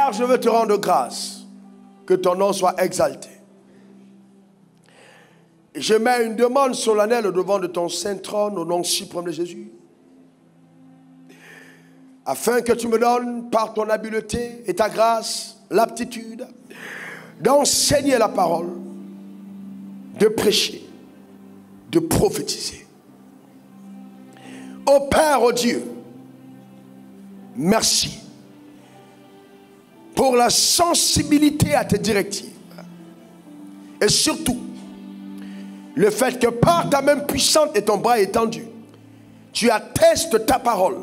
Père, je veux te rendre grâce, que ton nom soit exalté. Je mets une demande solennelle au devant de ton saint trône, au nom suprême de Jésus, afin que tu me donnes, par ton habileté et ta grâce, l'aptitude d'enseigner la parole, de prêcher, de prophétiser. Ô Père, ô Dieu, merci pour la sensibilité à tes directives. Et surtout, le fait que par ta main puissante et ton bras étendu, tu attestes ta parole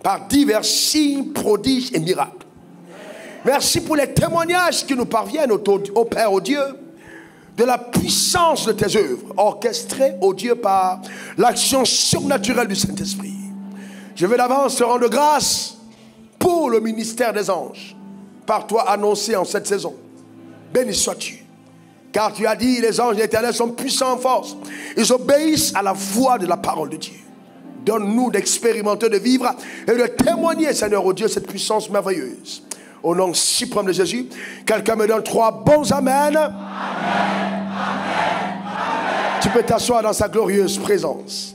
par divers signes, prodiges et miracles. Merci pour les témoignages qui nous parviennent, ô Père, ô Dieu, de la puissance de tes œuvres, orchestrées, ô Dieu, par l'action surnaturelle du Saint-Esprit. Je veux d'avance te rendre grâce pour le ministère des anges, par toi annoncé en cette saison. Béni sois-tu, car tu as dit, les anges éternels sont puissants en force. Ils obéissent à la voix de la parole de Dieu. Donne-nous d'expérimenter, de vivre et de témoigner, Seigneur, ô Dieu, cette puissance merveilleuse. Au nom suprême de Jésus, quelqu'un me donne 3 bons amen. Amen, amen, amen. Tu peux t'asseoir dans sa glorieuse présence.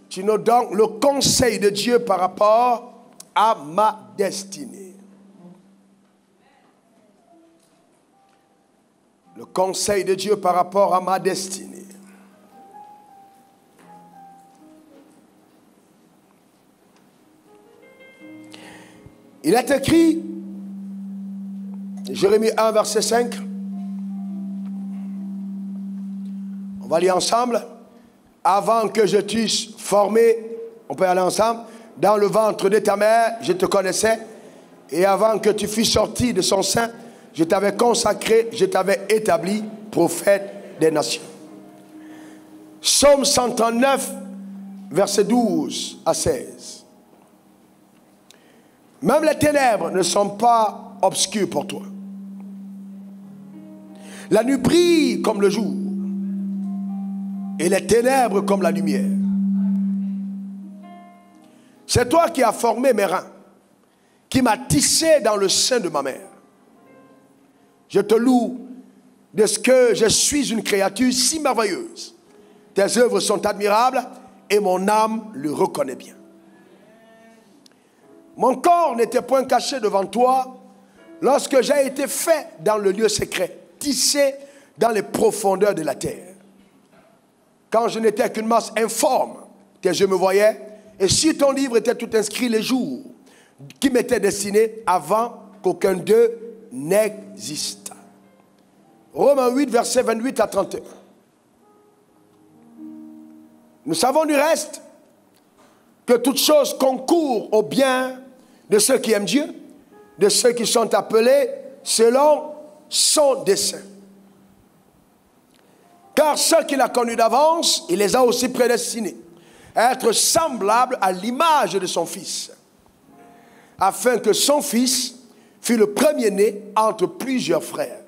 Tu nous donnes le conseil de Dieu par rapport à ma destinée. Le conseil de Dieu par rapport à ma destinée. Il est écrit, Jérémie 1, verset 5. On va lire ensemble. Avant que je t'eusse formé, on peut aller ensemble, dans le ventre de ta mère, je te connaissais. Et avant que tu fusses sorti de son sein, je t'avais consacré, je t'avais établi prophète des nations. Psaume 139, verset 12 à 16. Même les ténèbres ne sont pas obscures pour toi. La nuit brille comme le jour, et les ténèbres comme la lumière. C'est toi qui as formé mes reins, qui m'as tissé dans le sein de ma mère. Je te loue de ce que je suis une créature si merveilleuse. Tes œuvres sont admirables et mon âme le reconnaît bien. Mon corps n'était point caché devant toi lorsque j'ai été fait dans le lieu secret, tissé dans les profondeurs de la terre. Quand je n'étais qu'une masse informe, tes yeux me voyaient, et sur ton livre étaient tout inscrits les jours qui m'étaient destinés avant qu'aucun d'eux n'existe. Romains 8, versets 28 à 31. Nous savons du reste que toute chose concourt au bien de ceux qui aiment Dieu, de ceux qui sont appelés selon son dessein. Car ceux qu'il a connus d'avance, il les a aussi prédestinés à être semblables à l'image de son Fils, afin que son Fils fût le premier-né entre plusieurs frères.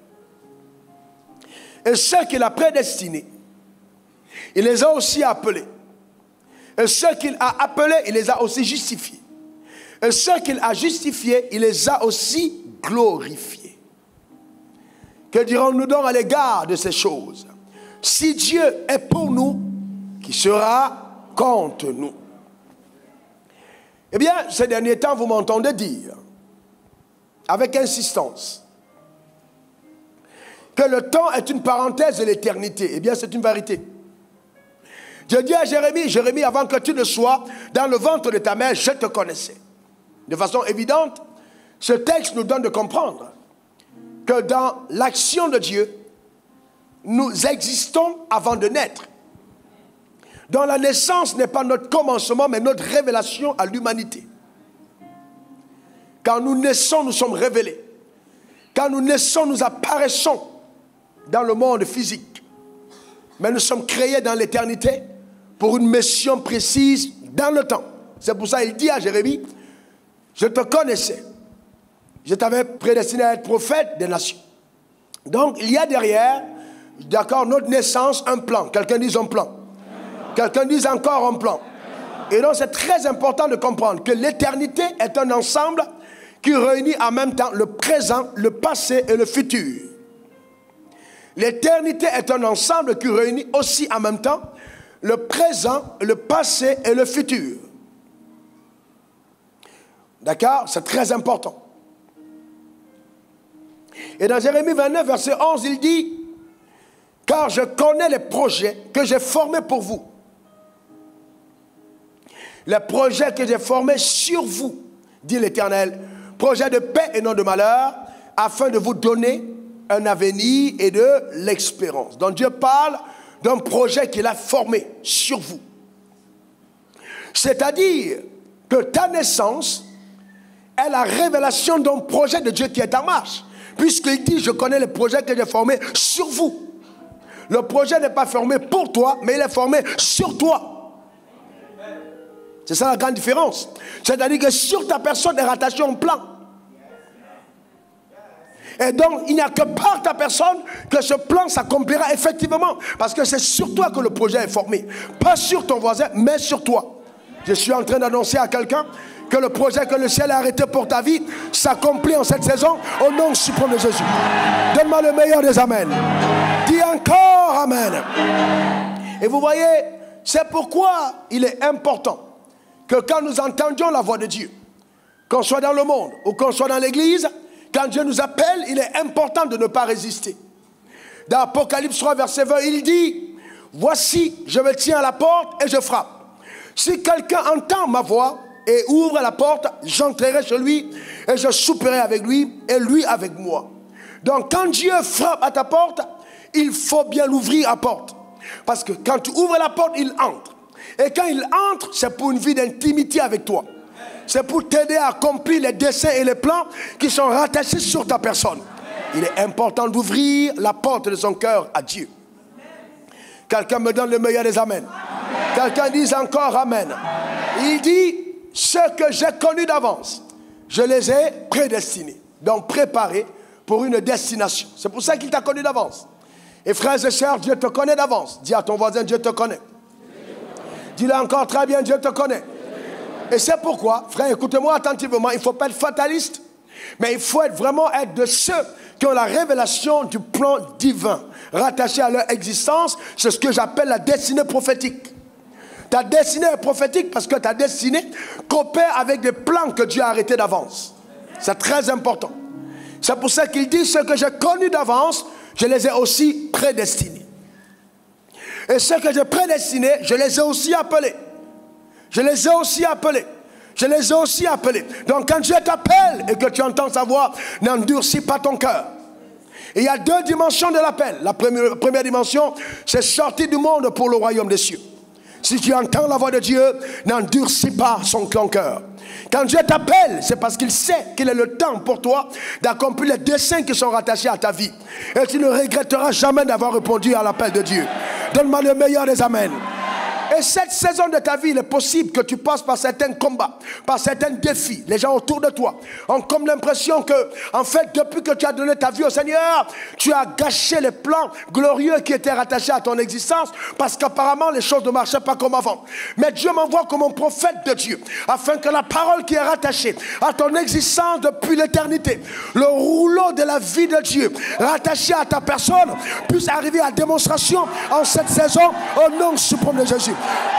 Et ceux qu'il a prédestinés, il les a aussi appelés. Et ceux qu'il a appelés, il les a aussi justifiés. Et ceux qu'il a justifiés, il les a aussi glorifiés. Que dirons-nous donc à l'égard de ces choses? Si Dieu est pour nous, qui sera contre nous? Eh bien, ces derniers temps, vous m'entendez dire, avec insistance, que le temps est une parenthèse de l'éternité. Eh bien, c'est une vérité. Dieu dit à Jérémie, Jérémie, avant que tu ne sois dans le ventre de ta mère, je te connaissais. De façon évidente, ce texte nous donne de comprendre que dans l'action de Dieu, nous existons avant de naître. Dans la naissance n'est pas notre commencement, mais notre révélation à l'humanité. Quand nous naissons, nous sommes révélés. Quand nous naissons, nous apparaissons dans le monde physique. Mais nous sommes créés dans l'éternité pour une mission précise dans le temps. C'est pour ça qu'il dit à Jérémie, je te connaissais. Je t'avais prédestiné à être prophète des nations. Donc, il y a derrière, d'accord, notre naissance, un plan. Quelqu'un dit un plan. Quelqu'un dit encore un plan. Et donc, c'est très important de comprendre que l'éternité est un ensemble qui réunit en même temps le présent, le passé et le futur. L'éternité est un ensemble qui réunit aussi en même temps le présent, le passé et le futur. D'accord? C'est très important. Et dans Jérémie 29, verset 11, il dit, « Car je connais les projets que j'ai formés pour vous. » Les projets que j'ai formés sur vous, dit l'Éternel, projets de paix et non de malheur, afin de vous donner un avenir et de l'espérance. Donc Dieu parle d'un projet qu'il a formé sur vous. C'est-à-dire que ta naissance est la révélation d'un projet de Dieu qui est en marche. Puisqu'il dit, je connais les projets que j'ai formés sur vous. Le projet n'est pas formé pour toi, mais il est formé sur toi. C'est ça la grande différence. C'est-à-dire que sur ta personne est rattaché un plan. Et donc, il n'y a que par ta personne que ce plan s'accomplira effectivement. Parce que c'est sur toi que le projet est formé. Pas sur ton voisin, mais sur toi. Je suis en train d'annoncer à quelqu'un que le projet que le ciel a arrêté pour ta vie s'accomplit en cette saison au nom suprême de Jésus. Donne-moi le meilleur des amens. Dis encore amen. Et vous voyez, c'est pourquoi il est important que quand nous entendions la voix de Dieu, qu'on soit dans le monde ou qu'on soit dans l'église, quand Dieu nous appelle, il est important de ne pas résister. Dans Apocalypse 3, verset 20, il dit, « Voici, je me tiens à la porte et je frappe. Si quelqu'un entend ma voix et ouvre la porte, j'entrerai chez lui et je souperai avec lui et lui avec moi. » Donc quand Dieu frappe à ta porte, il faut bien l'ouvrir à porte. Parce que quand tu ouvres la porte, il entre. Et quand il entre, c'est pour une vie d'intimité avec toi. C'est pour t'aider à accomplir les desseins et les plans qui sont rattachés sur ta personne. Il est important d'ouvrir la porte de son cœur à Dieu. Quelqu'un me donne le meilleur des amens. Quelqu'un dise encore amen. Il dit, ceux que j'ai connus d'avance, je les ai prédestinés. Donc préparés pour une destination. C'est pour ça qu'il t'a connu d'avance. Et frères et sœurs, Dieu te connaît d'avance. Dis à ton voisin, Dieu te connaît. Dis-le encore très bien, Dieu te connaît. Et c'est pourquoi, frère, écoutez-moi attentivement, il ne faut pas être fataliste, mais il faut vraiment être de ceux qui ont la révélation du plan divin, rattaché à leur existence. C'est ce que j'appelle la destinée prophétique. Ta destinée est prophétique parce que ta destinée coopère avec des plans que Dieu a arrêtés d'avance. C'est très important. C'est pour ça qu'il dit, ceux que j'ai connus d'avance, je les ai aussi prédestinés. Et ceux que j'ai prédestinés, je les ai aussi appelés. Je les ai aussi appelés. Je les ai aussi appelés. Donc quand Dieu t'appelle et que tu entends sa voix, n'endurcis pas ton cœur. Et il y a deux dimensions de l'appel. La première dimension, c'est sortir du monde pour le royaume des cieux. Si tu entends la voix de Dieu, n'endurcis pas ton cœur. Quand Dieu t'appelle, c'est parce qu'il sait qu'il est le temps pour toi d'accomplir les desseins qui sont rattachés à ta vie. Et tu ne regretteras jamais d'avoir répondu à l'appel de Dieu. Donne-moi le meilleur des amens. Et cette saison de ta vie, il est possible que tu passes par certains combats, par certains défis. Les gens autour de toi ont comme l'impression que, en fait, depuis que tu as donné ta vie au Seigneur, tu as gâché les plans glorieux qui étaient rattachés à ton existence parce qu'apparemment les choses ne marchaient pas comme avant. Mais Dieu m'envoie comme un prophète de Dieu afin que la parole qui est rattachée à ton existence depuis l'éternité, le rouleau de la vie de Dieu rattaché à ta personne, puisse arriver à démonstration en cette saison au nom suprême de Jésus.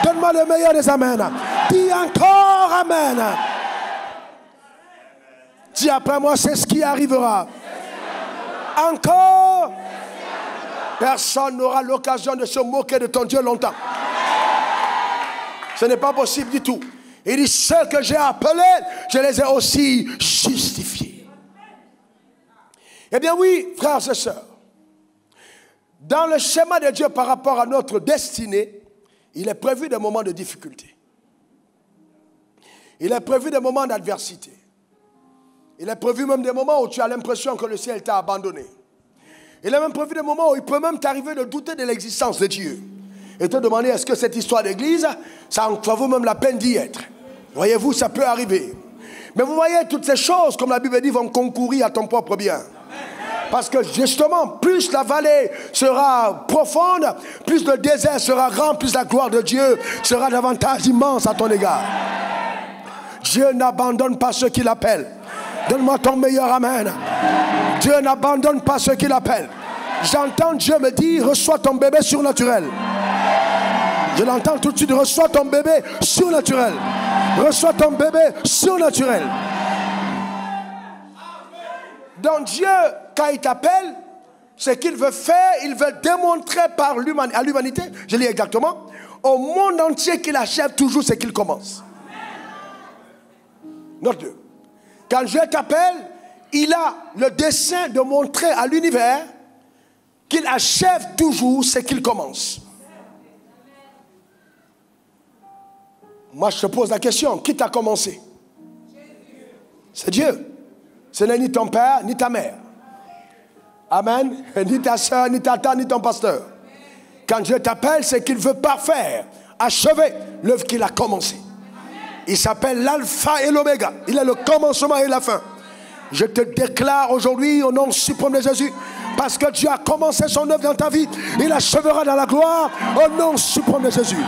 Donne-moi le meilleur des amens. Dis encore amen. Dis après moi, c'est ce qui arrivera. Encore. Personne n'aura l'occasion de se moquer de ton Dieu longtemps. Ce n'est pas possible du tout. Il dit, ceux que j'ai appelés, je les ai aussi justifiés. Eh bien oui, frères et sœurs, dans le schéma de Dieu par rapport à notre destinée, il est prévu des moments de difficulté. Il est prévu des moments d'adversité. Il est prévu même des moments où tu as l'impression que le ciel t'a abandonné. Il est même prévu des moments où il peut même t'arriver de douter de l'existence de Dieu. Et te demander, est-ce que cette histoire d'église, ça en vaut même la peine d'y être? Voyez-vous, ça peut arriver. Mais vous voyez, toutes ces choses, comme la Bible dit, vont concourir à ton propre bien. Parce que justement, plus la vallée sera profonde, plus le désert sera grand, plus la gloire de Dieu sera davantage immense à ton égard. Dieu n'abandonne pas ceux qui l'appellent. Donne-moi ton meilleur amen. Dieu n'abandonne pas ceux qu'il appelle. J'entends Dieu me dire, reçois ton bébé surnaturel. Je l'entends tout de suite, reçois ton bébé surnaturel. Reçois ton bébé surnaturel. Donc Dieu, quand il t'appelle, ce qu'il veut faire, il veut démontrer à l'humanité, je lis exactement, au monde entier qu'il achève toujours ce qu'il commence. Note-le. Quand Dieu t'appelle, il a le dessein de montrer à l'univers qu'il achève toujours ce qu'il commence. Moi, je te pose la question, qui t'a commencé? C'est Dieu. Ce n'est ni ton père, ni ta mère. Amen. Ni ta soeur, ni ta tante, ni ton pasteur. Quand Dieu t'appelle, c'est qu'il veut parfaire, achever l'œuvre qu'il a commencée. Il s'appelle l'alpha et l'oméga. Il est le commencement et la fin. Je te déclare aujourd'hui au nom suprême de Jésus, parce que Dieu a commencé son œuvre dans ta vie, il achèvera dans la gloire au nom suprême de Jésus.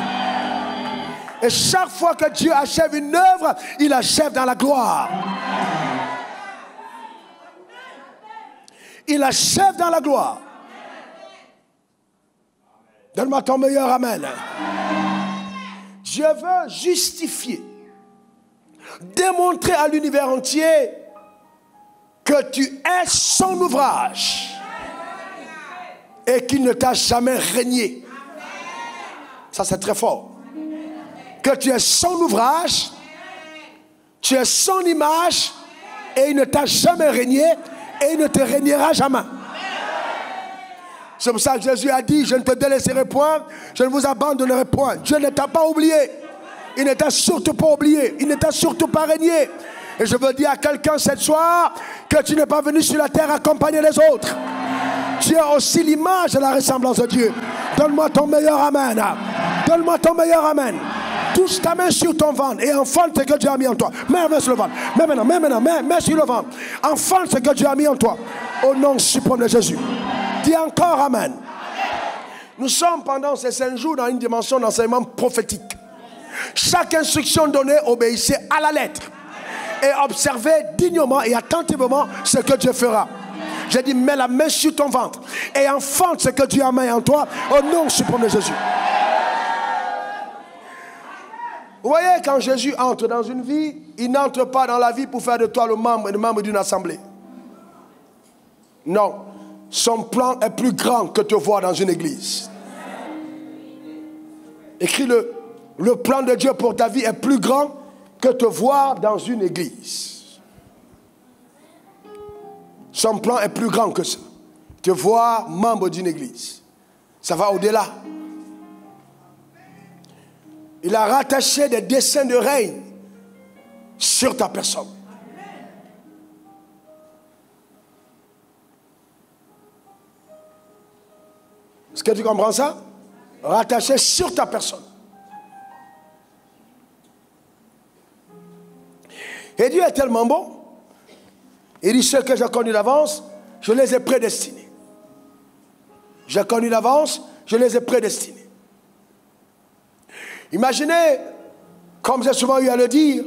Et chaque fois que Dieu achève une œuvre, il achève dans la gloire. Il achève dans la gloire. Donne-moi ton meilleur amen. Dieu veut justifier, démontrer à l'univers entier que tu es son ouvrage et qu'il ne t'a jamais régné. Ça, c'est très fort. Que tu es son ouvrage, tu es son image et il ne t'a jamais régné et il ne te régnera jamais. C'est pour ça que Jésus a dit, je ne te délaisserai point, je ne vous abandonnerai point. Dieu ne t'a pas oublié. Il ne t'a surtout pas oublié. Il ne t'a surtout pas régné. Et je veux dire à quelqu'un cette soir que tu n'es pas venu sur la terre accompagner les autres. Tu as aussi l'image et la ressemblance de Dieu. Donne-moi ton meilleur amen. Donne-moi ton meilleur amen. Touche ta main sur ton ventre et enfante ce que Dieu a mis en toi. Mets la main sur le ventre. Mets sur le ventre. Enfante ce que Dieu a mis en toi. Au nom suprême de Jésus. Dis encore amen. Nous sommes pendant ces 5 jours dans une dimension d'enseignement prophétique. Chaque instruction donnée, obéissez à la lettre. Et observez dignement et attentivement ce que Dieu fera. J'ai dit, mets la main sur ton ventre et enfante ce que Dieu a mis en toi au nom suprême de Jésus. Vous voyez, quand Jésus entre dans une vie, il n'entre pas dans la vie pour faire de toi le membre d'une assemblée. Non, son plan est plus grand que te voir dans une église. Écris-le. Le plan de Dieu pour ta vie est plus grand que te voir dans une église. Son plan est plus grand que ça. Te voir membre d'une église. Ça va au-delà. Il a rattaché des desseins de règne sur ta personne. Est-ce que tu comprends ça? Rattaché sur ta personne. Et Dieu est tellement bon. Il dit, ceux que j'ai connus d'avance, je les ai prédestinés. J'ai connu d'avance, je les ai prédestinés. Imaginez, comme j'ai souvent eu à le dire,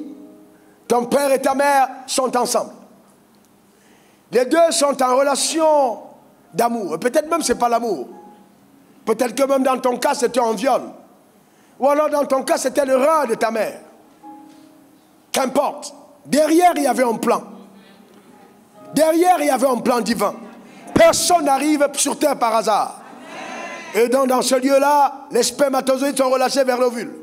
ton père et ta mère sont ensemble. Les deux sont en relation d'amour. Peut-être même ce n'est pas l'amour. Peut-être que même dans ton cas, c'était un viol. Ou alors dans ton cas, c'était l'erreur de ta mère. Qu'importe. Derrière, il y avait un plan. Derrière, il y avait un plan divin. Personne n'arrive sur terre par hasard. Et donc, dans ce lieu-là, les spermatozoïdes sont relâchés vers l'ovule.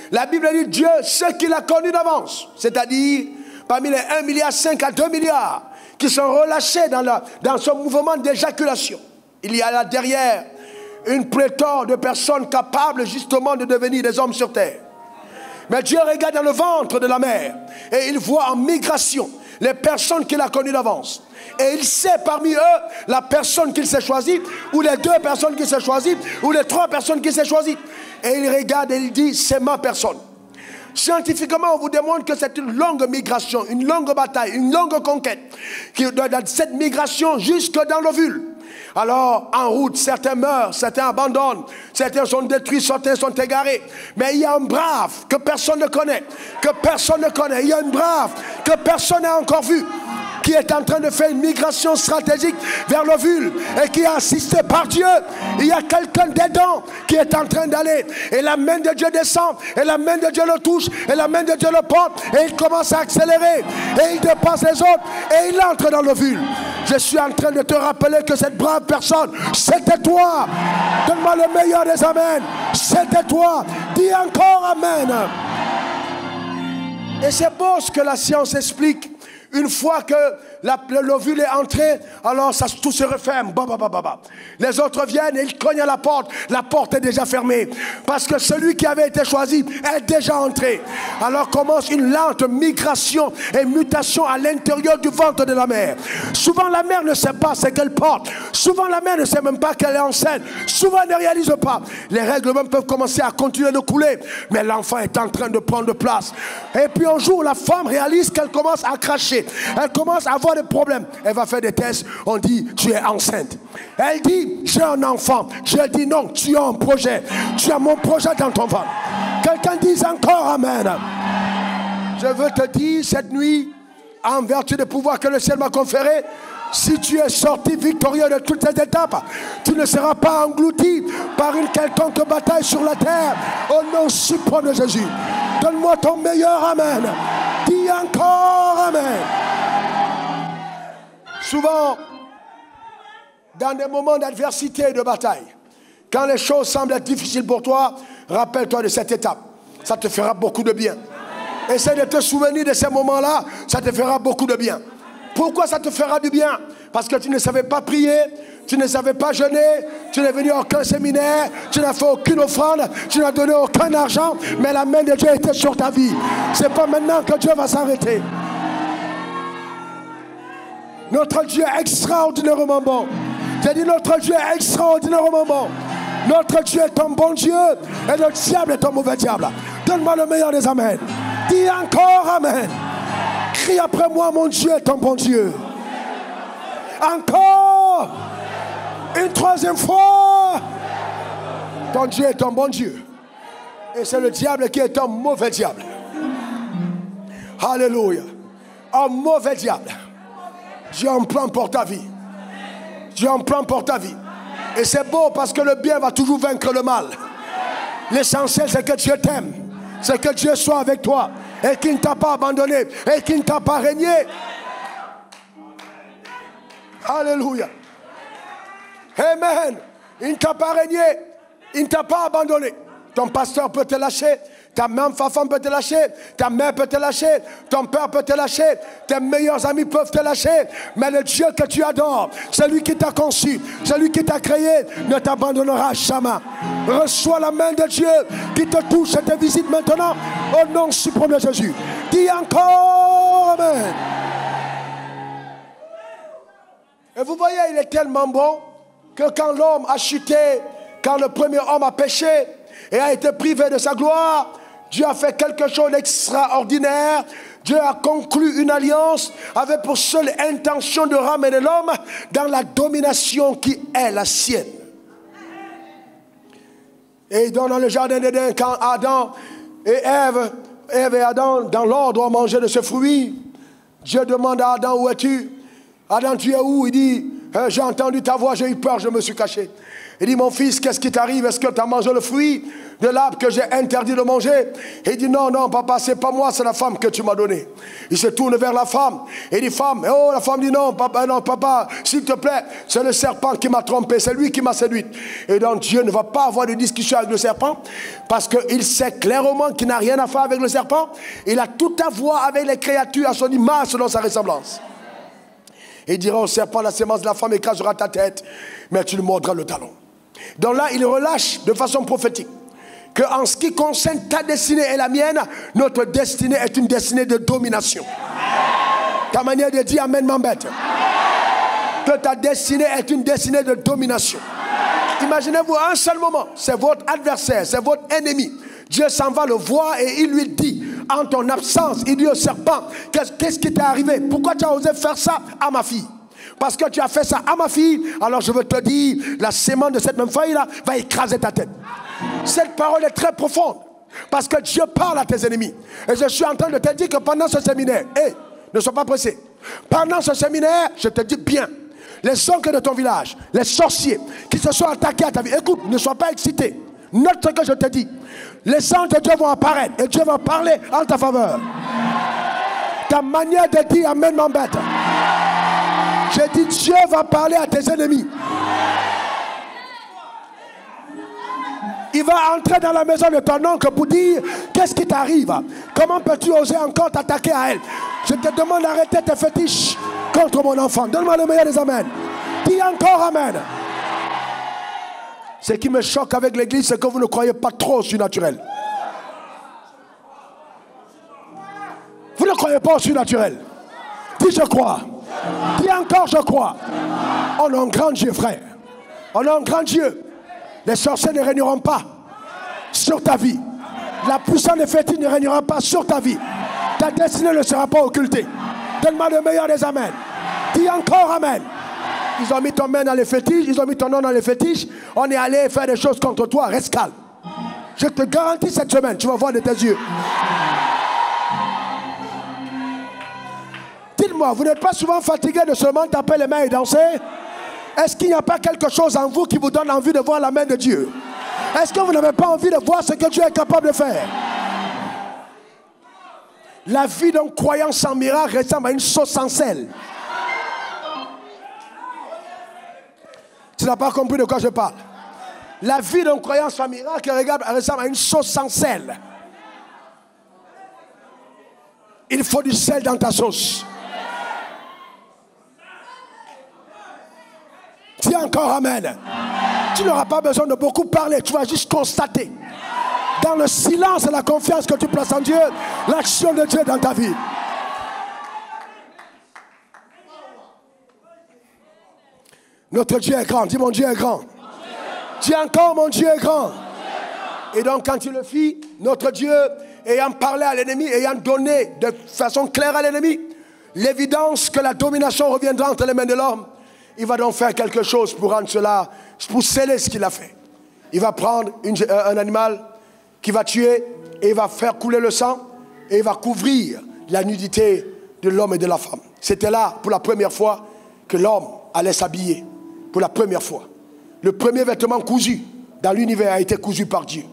La Bible dit Dieu, ce qu'il a connu d'avance, c'est-à-dire parmi les 1,5 milliard à 2 milliards qui sont relâchés dans ce mouvement d'éjaculation. Il y a là derrière une pléthore de personnes capables justement de devenir des hommes sur terre. Mais Dieu regarde dans le ventre de la mère et il voit en migration les personnes qu'il a connues d'avance. Et il sait parmi eux la personne qu'il s'est choisie, ou les 2 personnes qu'il s'est choisies, ou les 3 personnes qu'il s'est choisies. Et il regarde et il dit, c'est ma personne. Scientifiquement, on vous démontre que c'est une longue migration, une longue bataille, une longue conquête, qui dans cette migration jusque dans l'ovule. Alors, en route, certains meurent, certains abandonnent, certains sont détruits, certains sont égarés. Mais il y a un brave que personne ne connaît, Il y a un brave que personne n'a encore vu, qui est en train de faire une migration stratégique vers l'ovule et qui est assisté par Dieu. Il y a quelqu'un dedans qui est en train d'aller et la main de Dieu descend et la main de Dieu le touche et la main de Dieu le porte et il commence à accélérer et il dépasse les autres et il entre dans l'ovule. Je suis en train de te rappeler que cette brave personne, c'était toi. Donne-moi le meilleur des amens. C'était toi. Dis encore amen. Et c'est beau ce que la science explique. Une fois que l'ovule est entré, alors ça, tout se referme. Les autres viennent et ils cognent à la porte. La porte est déjà fermée. Parce que celui qui avait été choisi est déjà entré. Alors commence une lente migration et mutation à l'intérieur du ventre de la mère. Souvent la mère ne sait pas ce qu'elle porte. Souvent la mère ne sait même pas qu'elle est enceinte. Souvent elle ne réalise pas. Les règles même peuvent commencer à continuer de couler. Mais l'enfant est en train de prendre place. Et puis un jour la femme réalise qu'elle commence à cracher. Elle commence à avoir des problèmes. Elle va faire des tests. On dit, tu es enceinte. Elle dit, j'ai un enfant. Dieu dit, non, tu as un projet. Tu as mon projet dans ton ventre. Quelqu'un dise encore amen. Je veux te dire cette nuit, en vertu des pouvoirs que le ciel m'a conférés, si tu es sorti victorieux de toutes ces étapes, tu ne seras pas englouti par une quelconque bataille sur la terre. Au nom suprême de Jésus. Donne-moi ton meilleur amen. Dis encore amen. Souvent, dans des moments d'adversité et de bataille, quand les choses semblent être difficiles pour toi, rappelle-toi de cette étape. Ça te fera beaucoup de bien. Essaie de te souvenir de ces moments-là, ça te fera beaucoup de bien. Pourquoi ça te fera du bien? Parce que tu ne savais pas prier, tu ne savais pas jeûner, tu n'es venu à aucun séminaire, tu n'as fait aucune offrande, tu n'as donné aucun argent, mais la main de Dieu était sur ta vie. C'est pas maintenant que Dieu va s'arrêter. Notre Dieu est extraordinairement bon. J'ai dit notre Dieu est extraordinairement bon. Notre Dieu est un bon Dieu et le diable est un mauvais diable. Donne-moi le meilleur des amens. Dis encore amen. Crie après moi, mon Dieu est un bon Dieu. Encore. Une troisième fois. Ton Dieu est un bon Dieu. Et c'est le diable qui est un mauvais diable. Alléluia. Un mauvais diable. Dieu a un plan pour ta vie. Dieu a un plan pour ta vie. Et c'est beau parce que le bien va toujours vaincre le mal. L'essentiel c'est que Dieu t'aime. C'est que Dieu soit avec toi. Et qu'il ne t'a pas abandonné. Et qu'il ne t'a pas régné. Alléluia. Amen. Il ne t'a pas régné. Il ne t'a pas abandonné. Ton pasteur peut te lâcher. Ta femme peut te lâcher. Ta mère peut te lâcher. Ton père peut te lâcher. Tes meilleurs amis peuvent te lâcher. Mais le Dieu que tu adores, celui qui t'a conçu, celui qui t'a créé, ne t'abandonnera jamais. Reçois la main de Dieu qui te touche et te visite maintenant. Au nom suprême de Jésus. Dis encore amen. Et vous voyez, il est tellement bon que quand l'homme a chuté, quand le premier homme a péché et a été privé de sa gloire, Dieu a fait quelque chose d'extraordinaire. Dieu a conclu une alliance avec pour seule intention de ramener l'homme dans la domination qui est la sienne. Et dans le jardin d'Éden, quand Adam et Ève et Adam, dans l'ordre, ont mangé de ce fruit, Dieu demande à Adam, où es-tu? Adam, tu es où? Il dit, j'ai entendu ta voix, j'ai eu peur, je me suis caché. Il dit, mon fils, qu'est-ce qui t'arrive? Est-ce que tu as mangé le fruit de l'arbre que j'ai interdit de manger? Et il dit, non, non, papa, c'est pas moi, c'est la femme que tu m'as donnée. Il se tourne vers la femme. Et il dit, femme, oh, la femme dit, non, papa, s'il te plaît, c'est le serpent qui m'a trompé, c'est lui qui m'a séduite. Et donc, Dieu ne va pas avoir de discussion avec le serpent, parce qu'il sait clairement qu'il n'a rien à faire avec le serpent. Il a tout à voir avec les créatures à son image, selon sa ressemblance. Et il dira au serpent, la sémence de la femme écrasera ta tête, mais tu lui mordras le talon. Donc là, il relâche de façon prophétique que en ce qui concerne ta destinée et la mienne, notre destinée est une destinée de domination. Ta manière de dire amen m'embête. Que ta destinée est une destinée de domination. Imaginez-vous un seul moment, c'est votre adversaire, c'est votre ennemi. Dieu s'en va le voir et il lui dit, en ton absence, il dit au serpent, qu'est-ce qui t'est arrivé? Pourquoi tu as osé faire ça à ma fille? Parce que tu as fait ça à ma fille, alors je veux te dire, la sémence de cette même feuille-là va écraser ta tête. Cette parole est très profonde, parce que Dieu parle à tes ennemis. Et je suis en train de te dire que pendant ce séminaire, ne sois pas pressé. Pendant ce séminaire, je te dis bien, les oncles de ton village, les sorciers qui se sont attaqués à ta vie, écoute, ne sois pas excité. Note ce que je te dis. Les anges de Dieu vont apparaître et Dieu va parler en ta faveur. Ta manière de dire amen m'embête. J'ai dit Dieu va parler à tes ennemis. Il va entrer dans la maison de ton oncle pour dire qu'est-ce qui t'arrive. Comment peux-tu oser encore t'attaquer à elle? Je te demande d'arrêter tes fétiches contre mon enfant. Donne-moi le meilleur des amens. Dis encore amen. Ce qui me choque avec l'église, c'est que vous ne croyez pas trop au surnaturel. Vous ne croyez pas au surnaturel. Dis je crois. Dis encore je crois. On a un grand Dieu, frère. On a un grand Dieu. Les sorciers ne régneront pas sur ta vie. La puissance des fétiches ne régnera pas sur ta vie. Ta destinée ne sera pas occultée. Donne-moi le meilleur des amens. Dis encore amen. Ils ont mis ton main dans les fétiches, ils ont mis ton nom dans les fétiches. On est allé faire des choses contre toi. Reste calme. Je te garantis cette semaine, tu vas voir de tes yeux. Dites-moi, vous n'êtes pas souvent fatigué de seulement taper les mains et danser? Est-ce qu'il n'y a pas quelque chose en vous qui vous donne envie de voir la main de Dieu? Est-ce que vous n'avez pas envie de voir ce que Dieu est capable de faire? La vie d'un croyant sans miracle ressemble à une sauce sans sel. Tu n'as pas compris de quoi je parle. La vie d'un croyant sans miracle ressemble à une sauce sans sel. Il faut du sel dans ta sauce. Dis encore amen. Tu n'auras pas besoin de beaucoup parler, tu vas juste constater. Dans le silence et la confiance que tu places en Dieu, l'action de Dieu dans ta vie. Notre Dieu est grand. Dis mon Dieu est grand. Dis encore mon Dieu est grand. Et donc quand tu le fis, notre Dieu ayant parlé à l'ennemi, ayant donné de façon claire à l'ennemi l'évidence que la domination reviendra entre les mains de l'homme, il va donc faire quelque chose pour rendre cela, pour sceller ce qu'il a fait. Il va prendre un animal qui va tuer et il va faire couler le sang et il va couvrir la nudité de l'homme et de la femme. C'était là pour la première fois que l'homme allait s'habiller. Pour la première fois. Le premier vêtement cousu dans l'univers a été cousu par Dieu.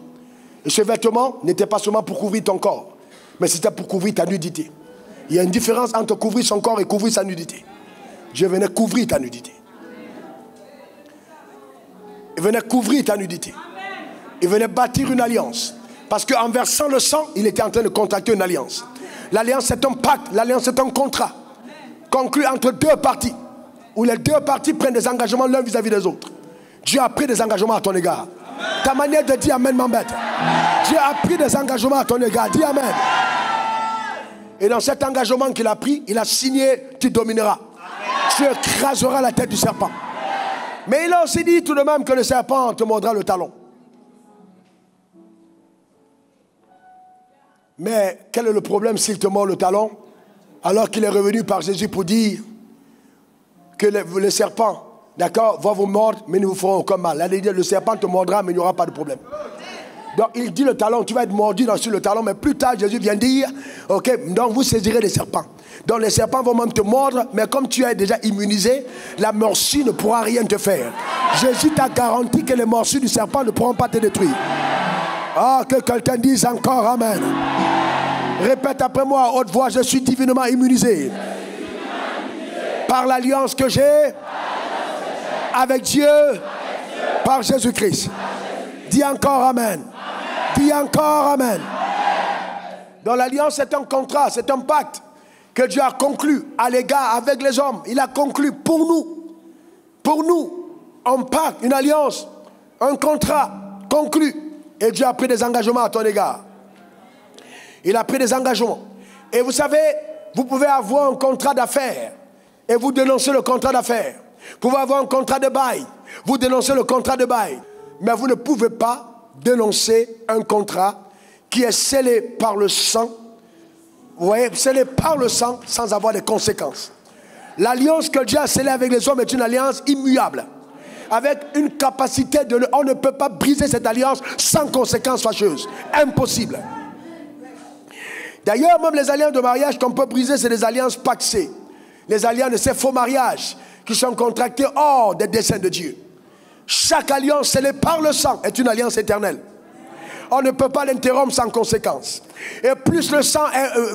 Et ce vêtement n'était pas seulement pour couvrir ton corps, mais c'était pour couvrir ta nudité. Il y a une différence entre couvrir son corps et couvrir sa nudité. Dieu venait couvrir ta nudité. Il venait couvrir ta nudité. Il venait bâtir une alliance. Parce qu'en versant le sang, il était en train de contracter une alliance. L'alliance c'est un pacte, l'alliance c'est un contrat conclu entre deux parties, où les deux parties prennent des engagements l'un vis-à-vis des autres. Dieu a pris des engagements à ton égard. Ta manière de dire amen m'embête. Dieu a pris des engagements à ton égard. Dis amen. Et dans cet engagement qu'il a pris, il a signé, tu domineras. Tu écraseras la tête du serpent. Mais il a aussi dit tout de même que le serpent te mordra le talon. Mais quel est le problème s'il te mord le talon, alors qu'il est revenu par Jésus pour dire que le serpent, d'accord, va vous mordre, mais ne vous feront aucun mal. Là, il dit, le serpent te mordra, mais il n'y aura pas de problème. Donc, il dit le talon, tu vas être mordu sur le talon, mais plus tard, Jésus vient dire, ok, donc vous saisirez les serpents. Donc, les serpents vont même te mordre, mais comme tu es déjà immunisé, la morsure ne pourra rien te faire. Jésus t'a garanti que les morsures du serpent ne pourront pas te détruire. Ah, que quelqu'un dise encore amen. Répète après moi à haute voix, je suis divinement immunisé. Par l'alliance que j'ai avec Dieu, par Jésus-Christ. Dis encore amen. Dis encore amen. Donc l'alliance c'est un contrat, c'est un pacte que Dieu a conclu à l'égard avec les hommes. Il a conclu pour nous. Pour nous, un pacte, une alliance, un contrat conclu. Et Dieu a pris des engagements à ton égard. Il a pris des engagements. Et vous savez, vous pouvez avoir un contrat d'affaires et vous dénoncez le contrat d'affaires. Vous pouvez avoir un contrat de bail, vous dénoncez le contrat de bail. Mais vous ne pouvez pas dénoncer un contrat qui est scellé par le sang. Vous voyez, scellé par le sang sans avoir des conséquences. L'alliance que Dieu a scellée avec les hommes est une alliance immuable. Avec une capacité on ne peut pas briser cette alliance sans conséquences fâcheuses. Impossible. D'ailleurs, même les alliances de mariage qu'on peut briser, c'est des alliances paxées. les alliances de ces faux mariages qui sont contractés hors des desseins de Dieu. Chaque alliance scellée par le sang est une alliance éternelle. On ne peut pas l'interrompre sans conséquence. Et plus le sang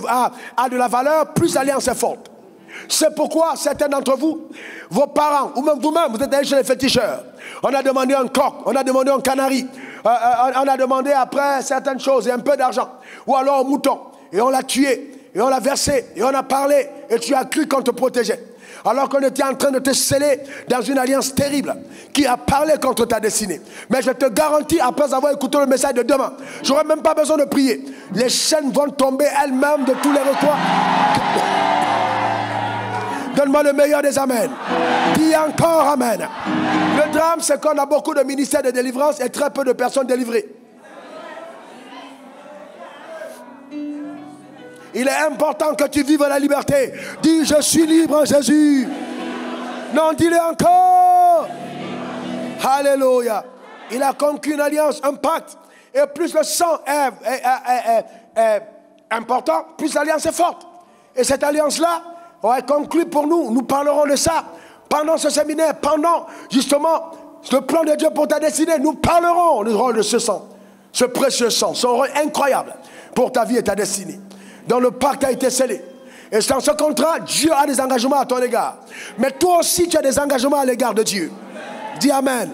a de la valeur, plus l'alliance est forte. C'est pourquoi certains d'entre vous, vos parents, ou même vous-même, vous êtes allés chez les féticheurs. On a demandé un coq, on a demandé un canari, on a demandé après certaines choses et un peu d'argent. Ou alors un mouton. Et on l'a tué, et on l'a versé, et on a parlé, et tu as cru qu'on te protégeait. Alors qu'on était en train de te sceller dans une alliance terrible qui a parlé contre ta destinée. Mais je te garantis, après avoir écouté le message de demain, je n'aurai même pas besoin de prier. Les chaînes vont tomber elles-mêmes de tous les recoins. Donne-moi le meilleur des amens. Dis encore amen. Le drame, c'est qu'on a beaucoup de ministères de délivrance et très peu de personnes délivrées. Il est important que tu vives la liberté. Dis, je suis libre en Jésus. Non, dis-le encore. Alléluia. Il a conclu une alliance, un pacte. Et plus le sang est important, plus l'alliance est forte. Et cette alliance-là est conclue pour nous. Nous parlerons de ça pendant ce séminaire, pendant justement le plan de Dieu pour ta destinée. Nous parlerons du rôle de ce sang, ce précieux sang, son rôle incroyable pour ta vie et ta destinée. Dont le pacte a été scellé. Et dans ce contrat, Dieu a des engagements à ton égard. Mais toi aussi, tu as des engagements à l'égard de Dieu. Dis amen.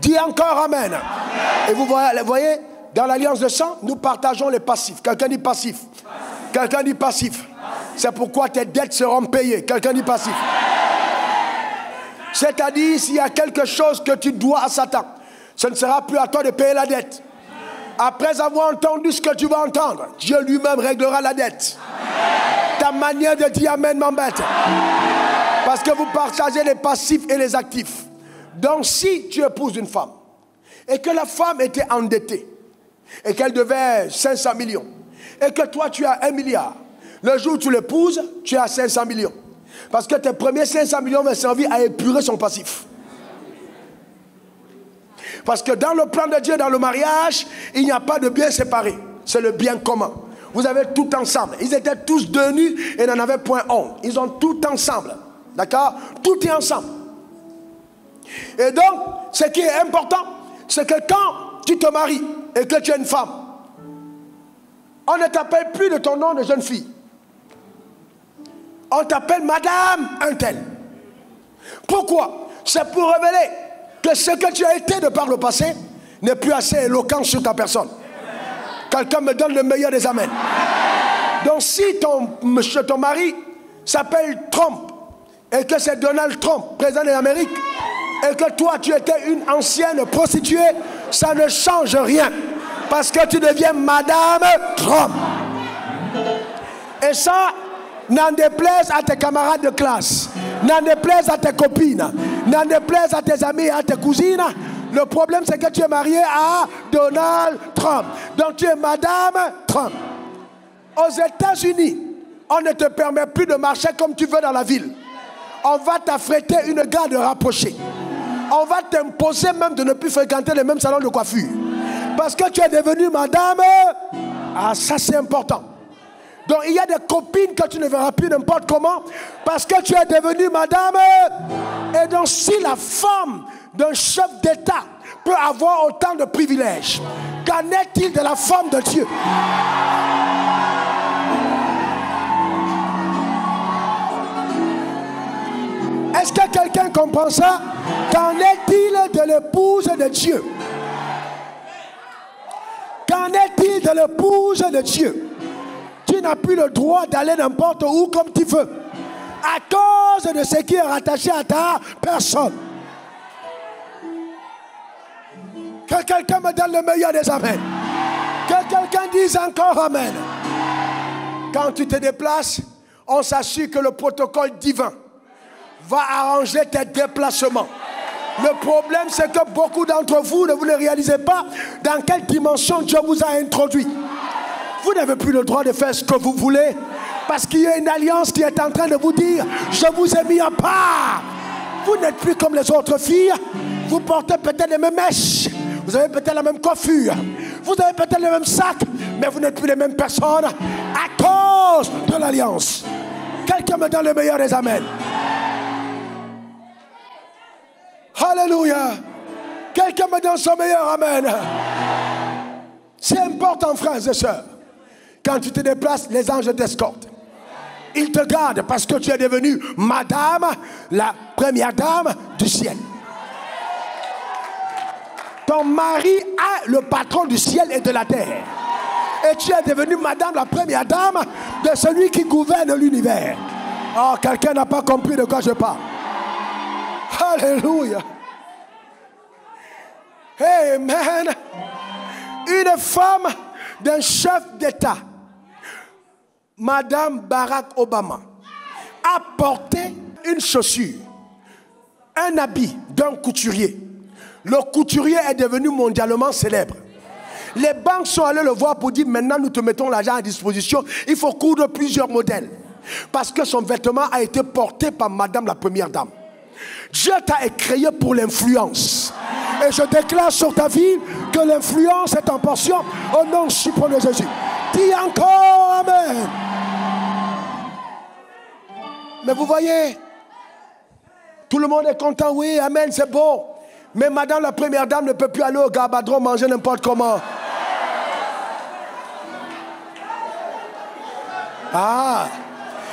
Dis encore amen. Et vous voyez, dans l'alliance de sang, nous partageons les passifs. Quelqu'un dit passif. Quelqu'un dit passif. C'est pourquoi tes dettes seront payées. Quelqu'un dit passif. C'est-à-dire, s'il y a quelque chose que tu dois à Satan, ce ne sera plus à toi de payer la dette. Après avoir entendu ce que tu vas entendre, Dieu lui-même réglera la dette. Amen. Ta manière de dire amen m'embête. Parce que vous partagez les passifs et les actifs. Donc si tu épouses une femme et que la femme était endettée et qu'elle devait 500 millions et que toi tu as 1 milliard, le jour où tu l'épouses, tu as 500 millions. Parce que tes premiers 500 millions vont servir à épurer son passif. Parce que dans le plan de Dieu, dans le mariage, il n'y a pas de bien séparé. C'est le bien commun. Vous avez tout ensemble. Ils étaient tous deux nus et n'en avaient point honte. Ils ont tout ensemble. D'accord? Tout est ensemble. Et donc, ce qui est important, c'est que quand tu te maries et que tu es une femme, on ne t'appelle plus de ton nom de jeune fille. On t'appelle Madame un-tel. Pourquoi? C'est pour révéler que ce que tu as été de par le passé n'est plus assez éloquent sur ta personne. Quelqu'un me donne le meilleur des amens. Donc si ton mari s'appelle Trump et que c'est Donald Trump, président de l'Amérique, et que toi tu étais une ancienne prostituée, ça ne change rien. Parce que tu deviens Madame Trump. Et ça, n'en déplaise à tes camarades de classe, n'en déplaise à tes copines, n'en déplaise à tes amis et à tes cousines. Le problème, c'est que tu es marié à Donald Trump. Donc, tu es Madame Trump. Aux États-Unis, on ne te permet plus de marcher comme tu veux dans la ville. On va t'affréter une garde rapprochée. On va t'imposer même de ne plus fréquenter les mêmes salons de coiffure. Parce que tu es devenue Madame. Ah, ça c'est important. Donc il y a des copines que tu ne verras plus n'importe comment parce que tu es devenue Madame. Et donc si la femme d'un chef d'État peut avoir autant de privilèges, qu'en est-il de la femme de Dieu? Est-ce que quelqu'un comprend ça? Qu'en est-il de l'épouse de Dieu? Qu'en est-il de l'épouse de Dieu? Tu n'as plus le droit d'aller n'importe où comme tu veux. À cause de ce qui est rattaché à ta personne. Que quelqu'un me donne le meilleur des amens. Que quelqu'un dise encore amen. Quand tu te déplaces, on s'assure que le protocole divin va arranger tes déplacements. Le problème, c'est que beaucoup d'entre vous ne vous le réalisez pas dans quelle dimension Dieu vous a introduit. Vous n'avez plus le droit de faire ce que vous voulez parce qu'il y a une alliance qui est en train de vous dire je vous ai mis à part. Vous n'êtes plus comme les autres filles. Vous portez peut-être les mêmes mèches. Vous avez peut-être la même coiffure. Vous avez peut-être le même sac. Mais vous n'êtes plus les mêmes personnes à cause de l'alliance. Quelqu'un me donne le meilleur des amens. Alléluia. Quelqu'un me donne son meilleur amen. C'est important, frères et sœurs. Quand tu te déplaces, les anges t'escortent. Ils te gardent parce que tu es devenue madame, la première dame du ciel. Ton mari est le patron du ciel et de la terre. Et tu es devenue madame, la première dame de celui qui gouverne l'univers. Oh, quelqu'un n'a pas compris de quoi je parle. Alléluia. Amen. Une femme d'un chef d'État, Madame Barack Obama, a porté une chaussure, un habit d'un couturier. Le couturier est devenu mondialement célèbre. Les banques sont allées le voir pour dire maintenant nous te mettons l'argent à disposition. Il faut coudre plusieurs modèles. Parce que son vêtement a été porté par Madame la première dame. Dieu t'a créé pour l'influence. Et je déclare sur ta vie que l'influence est en portion au nom suprême de Jésus. Dis encore amen. Mais vous voyez, tout le monde est content, oui, amen, c'est bon. Mais madame la première dame ne peut plus aller au Gabadron manger n'importe comment. Ah,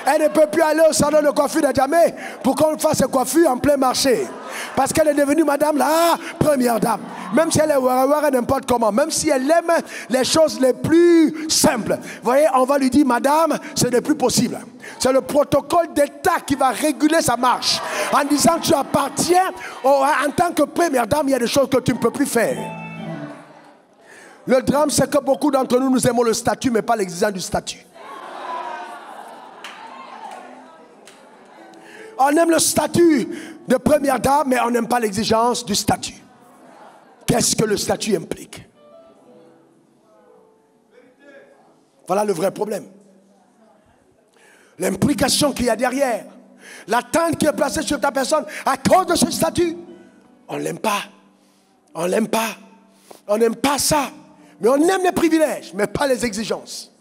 elle ne peut plus aller au salon de coiffure de Djamé pour qu'on fasse ses coiffures en plein marché. Parce qu'elle est devenue madame la première dame. Même si elle est warawara n'importe comment. Même si elle aime les choses les plus simples. Vous voyez, on va lui dire, madame, ce n'est plus possible. C'est le protocole d'État qui va réguler sa marche. En disant, tu appartiens, en tant que première dame, il y a des choses que tu ne peux plus faire. Le drame, c'est que beaucoup d'entre nous, nous aimons le statut, mais pas l'exigence du statut. On aime le statut de première dame, mais on n'aime pas l'exigence du statut. Qu'est-ce que le statut implique? Voilà le vrai problème. L'implication qu'il y a derrière. L'attente qui est placée sur ta personne à cause de ce statut. On ne l'aime pas. On ne l'aime pas. On n'aime pas ça. Mais on aime les privilèges, mais pas les exigences.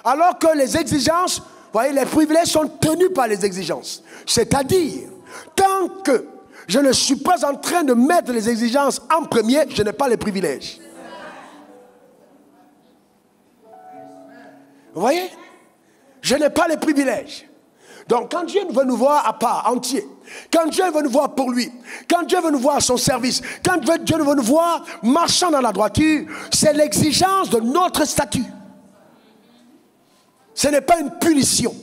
Alors que les exigences, vous voyez, les privilèges sont tenus par les exigences. C'est-à-dire, tant que je ne suis pas en train de mettre les exigences en premier, je n'ai pas les privilèges. Vous voyez? Je n'ai pas les privilèges. Donc quand Dieu veut nous voir à part, entier, quand Dieu veut nous voir pour lui, quand Dieu veut nous voir à son service, quand Dieu veut nous voir marchant dans la droiture, c'est l'exigence de notre statut. Ce n'est pas une punition.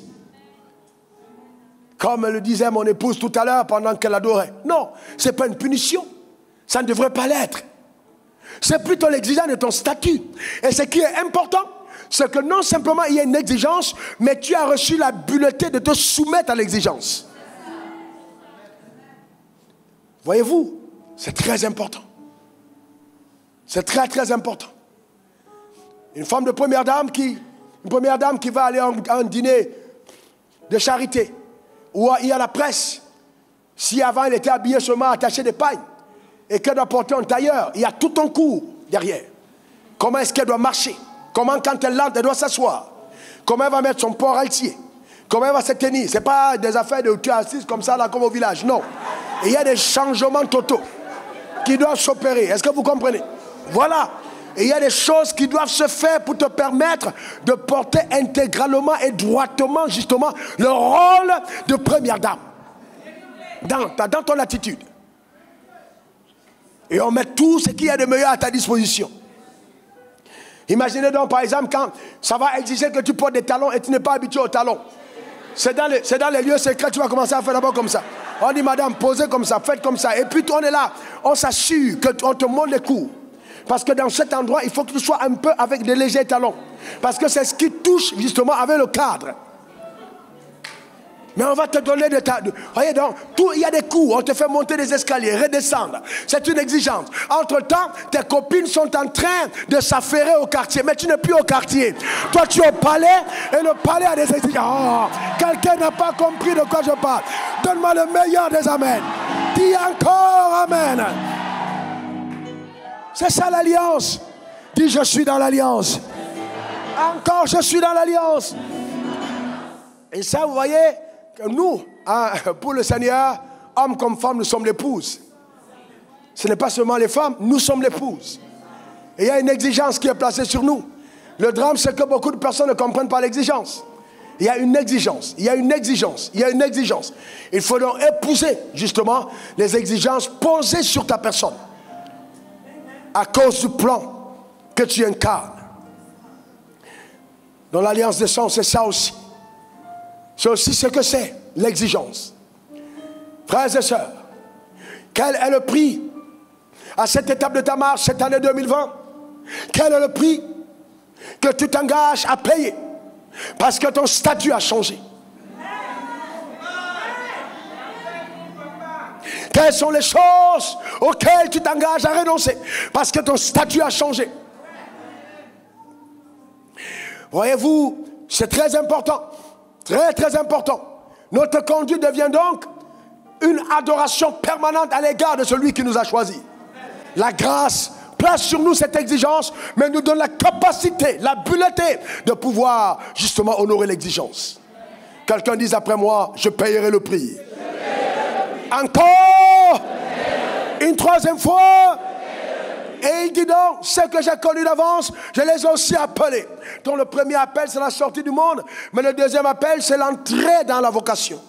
Comme le disait mon épouse tout à l'heure pendant qu'elle adorait. Non, ce n'est pas une punition. Ça ne devrait pas l'être. C'est plutôt l'exigence de ton statut. Et ce qui est important, c'est que non simplement il y a une exigence, mais tu as reçu la bulletin de te soumettre à l'exigence. Voyez-vous, c'est très important. C'est très très important. Une femme de première dame qui va aller à un dîner de charité, où il y a la presse. Si avant elle était habillée seulement attachée des pailles, et qu'elle doit porter un tailleur, il y a tout un cours derrière. Comment est-ce qu'elle doit marcher? Comment quand elle entre, elle doit s'asseoir? Comment elle va mettre son port altier? Comment elle va se tenir? Ce n'est pas des affaires de tu es assise comme ça, là, comme au village. Non. Et il y a des changements totaux qui doivent s'opérer. Est-ce que vous comprenez? Voilà. Et il y a des choses qui doivent se faire pour te permettre de porter intégralement et droitement, justement, le rôle de première dame. Dans ton attitude. Et on met tout ce qu'il y a de meilleur à ta disposition. Imaginez donc, par exemple, quand ça va exiger que tu portes des talons et tu n'es pas habitué aux talons. C'est dans les lieux secrets, tu vas commencer à faire d'abord comme ça. On dit, madame, posez comme ça, faites comme ça. Et puis, on est là, on s'assure qu'on te montre les coups. Parce que dans cet endroit, il faut que tu sois un peu avec des légers talons. Parce que c'est ce qui touche justement avec le cadre. Mais on va te donner des tas. Voyez donc, il y a des coups. On te fait monter des escaliers, redescendre. C'est une exigence. Entre-temps, tes copines sont en train de s'affairer au quartier. Mais tu n'es plus au quartier. Toi, tu es au palais et le palais a des exigences. Oh, quelqu'un n'a pas compris de quoi je parle. Donne-moi le meilleur des amens. Dis encore amen. C'est ça l'alliance. Dis, je suis dans l'alliance. Encore, je suis dans l'alliance. Et ça, vous voyez, que nous, hein, pour le Seigneur, hommes comme femmes, nous sommes l'épouse. Ce n'est pas seulement les femmes, nous sommes l'épouse. Et il y a une exigence qui est placée sur nous. Le drame, c'est que beaucoup de personnes ne comprennent pas l'exigence. Il y a une exigence, il y a une exigence, il y a une exigence. Il faut donc épouser, justement, les exigences posées sur ta personne. À cause du plan que tu incarnes. Dans l'alliance des sang, c'est ça aussi. C'est aussi ce que c'est, l'exigence. Frères et sœurs, quel est le prix à cette étape de ta marche, cette année 2020? Quel est le prix que tu t'engages à payer? Parce que ton statut a changé. Quelles sont les choses auxquelles tu t'engages à renoncer? Parce que ton statut a changé. Voyez-vous, c'est très important. Très, très important. Notre conduite devient donc une adoration permanente à l'égard de celui qui nous a choisis. La grâce place sur nous cette exigence, mais nous donne la capacité, l'habileté de pouvoir justement honorer l'exigence. Quelqu'un dise après moi, je payerai le prix. Encore une troisième fois. Et il dit donc, ceux que j'ai connus d'avance, je les ai aussi appelés. Donc le premier appel, c'est la sortie du monde, mais le deuxième appel, c'est l'entrée dans la vocation.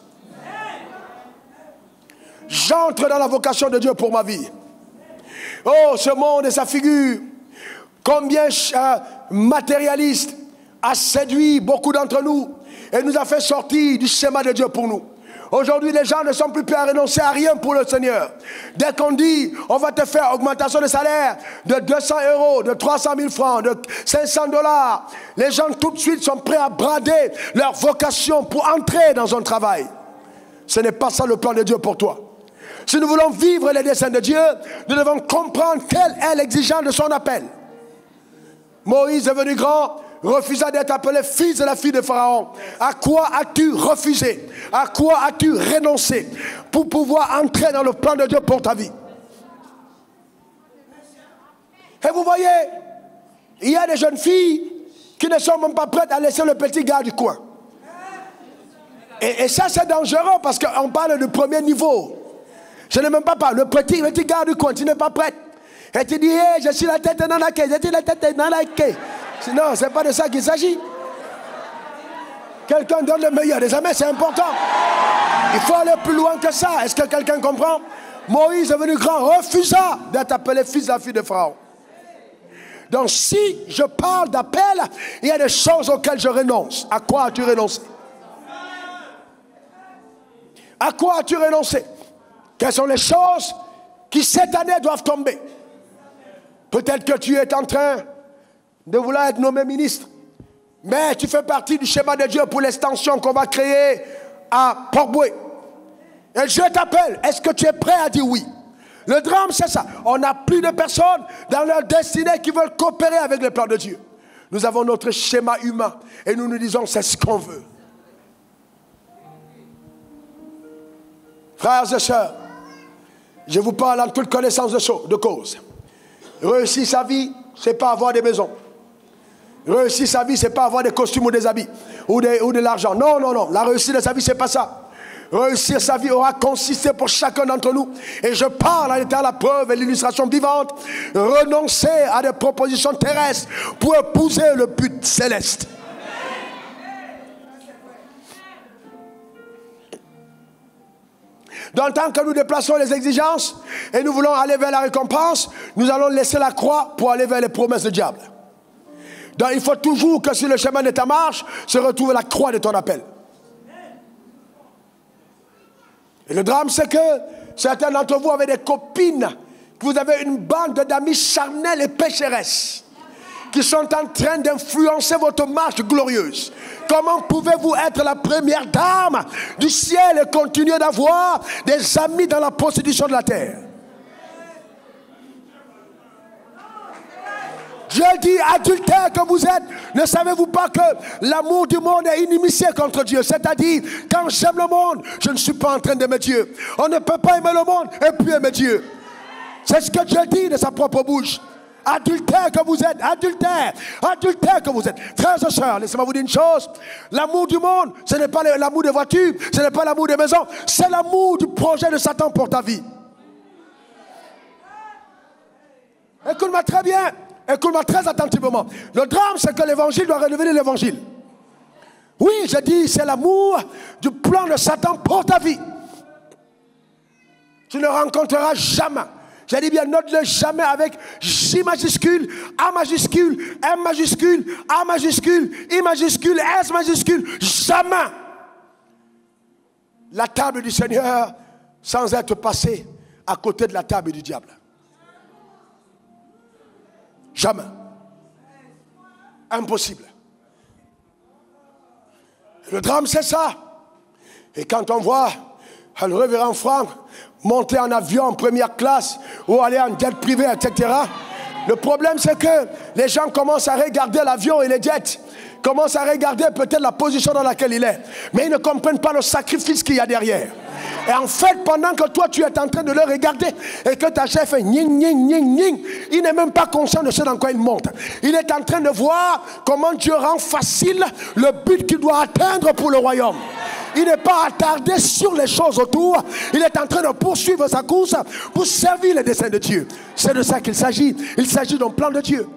J'entre dans la vocation de Dieu pour ma vie. Oh, ce monde et sa figure, combien matérialiste, a séduit beaucoup d'entre nous et nous a fait sortir du schéma de Dieu pour nous. Aujourd'hui, les gens ne sont plus prêts à renoncer à rien pour le Seigneur. Dès qu'on dit, on va te faire augmentation de salaire de 200 €, de 300 000 francs, de 500 $, les gens tout de suite sont prêts à brader leur vocation pour entrer dans un travail. Ce n'est pas ça le plan de Dieu pour toi. Si nous voulons vivre les desseins de Dieu, nous devons comprendre quelle est l'exigence de son appel. Moïse, devenu grand, refusa d'être appelé fils de la fille de Pharaon. À quoi as-tu refusé? À quoi as-tu renoncé pour pouvoir entrer dans le plan de Dieu pour ta vie? Et vous voyez, il y a des jeunes filles qui ne sont même pas prêtes à laisser le petit gars du coin. Et ça, c'est dangereux parce qu'on parle du premier niveau. Je ne même pas parler. Le petit gars du coin, tu n'es pas prête. Et tu dis, hey, je suis la tête dans la quai, je suis la tête dans la quai. Sinon, ce n'est pas de ça qu'il s'agit. Quelqu'un donne le meilleur des amis, c'est important. Il faut aller plus loin que ça. Est-ce que quelqu'un comprend? Moïse, devenu grand, refusa d'être appelé fils de la fille de Pharaon. Donc, si je parle d'appel, il y a des choses auxquelles je renonce. À quoi as-tu renoncé? À quoi as-tu renoncé? Quelles sont les choses qui cette année doivent tomber? Peut-être que tu es en train de vouloir être nommé ministre, mais tu fais partie du schéma de Dieu pour l'extension qu'on va créer à Port-Boué. Et Dieu t'appelle. Est-ce que tu es prêt à dire oui? Le drame, c'est ça. On n'a plus de personnes dans leur destinée qui veulent coopérer avec le plan de Dieu. Nous avons notre schéma humain et nous nous disons c'est ce qu'on veut. Frères et sœurs, je vous parle en toute connaissance de cause. Réussir sa vie, ce n'est pas avoir des maisons. Réussir sa vie, ce n'est pas avoir des costumes ou des habits ou de l'argent. Non, non, non. La réussite de sa vie, ce n'est pas ça. Réussir sa vie aura consisté pour chacun d'entre nous. Et je parle en étant la preuve et l'illustration vivante. Renoncer à des propositions terrestres pour épouser le but céleste. Donc, tant que nous déplaçons les exigences et nous voulons aller vers la récompense, nous allons laisser la croix pour aller vers les promesses du diable. Donc, il faut toujours que sur le chemin de ta marche se retrouve la croix de ton appel. Et le drame, c'est que certains d'entre vous avez des copines, que vous avez une bande d'amis charnels et pécheresses qui sont en train d'influencer votre marche glorieuse. Comment pouvez-vous être la première dame du ciel et continuer d'avoir des amis dans la prostitution de la terre? Dieu dit, adultère que vous êtes, ne savez-vous pas que l'amour du monde est inimitié contre Dieu? C'est-à-dire, quand j'aime le monde, je ne suis pas en train d'aimer Dieu. On ne peut pas aimer le monde et puis aimer Dieu. C'est ce que Dieu dit de sa propre bouche. Adultère que vous êtes, adultère que vous êtes. Frères et sœurs, laissez-moi vous dire une chose. L'amour du monde, ce n'est pas l'amour des voitures, ce n'est pas l'amour des maisons, c'est l'amour du projet de Satan pour ta vie. Écoute-moi très bien, écoute-moi très attentivement. Le drame, c'est que l'évangile doit redevenir l'évangile. Oui, je dis, c'est l'amour du plan de Satan pour ta vie. Tu ne rencontreras jamais. J'ai dit bien, note-le jamais avec J majuscule, A majuscule, M majuscule, A majuscule, I majuscule, S majuscule. Jamais la table du Seigneur sans être passé à côté de la table du diable. Jamais. Impossible. Le drame, c'est ça. Et quand on voit le révérend Franck monter en avion en première classe ou aller en jet privé, etc., le problème, c'est que les gens commencent à regarder l'avion et les jets, commencent à regarder peut-être la position dans laquelle il est, mais ils ne comprennent pas le sacrifice qu'il y a derrière. Et en fait, pendant que toi, tu es en train de le regarder et que ta chef fait ning, ning, ning, ning, il n'est même pas conscient de ce dans quoi il monte. Il est en train de voir comment Dieu rend facile le but qu'il doit atteindre pour le royaume. Il n'est pas attardé sur les choses autour. Il est en train de poursuivre sa course pour servir les desseins de Dieu. C'est de ça qu'il s'agit. Il s'agit d'un plan de Dieu.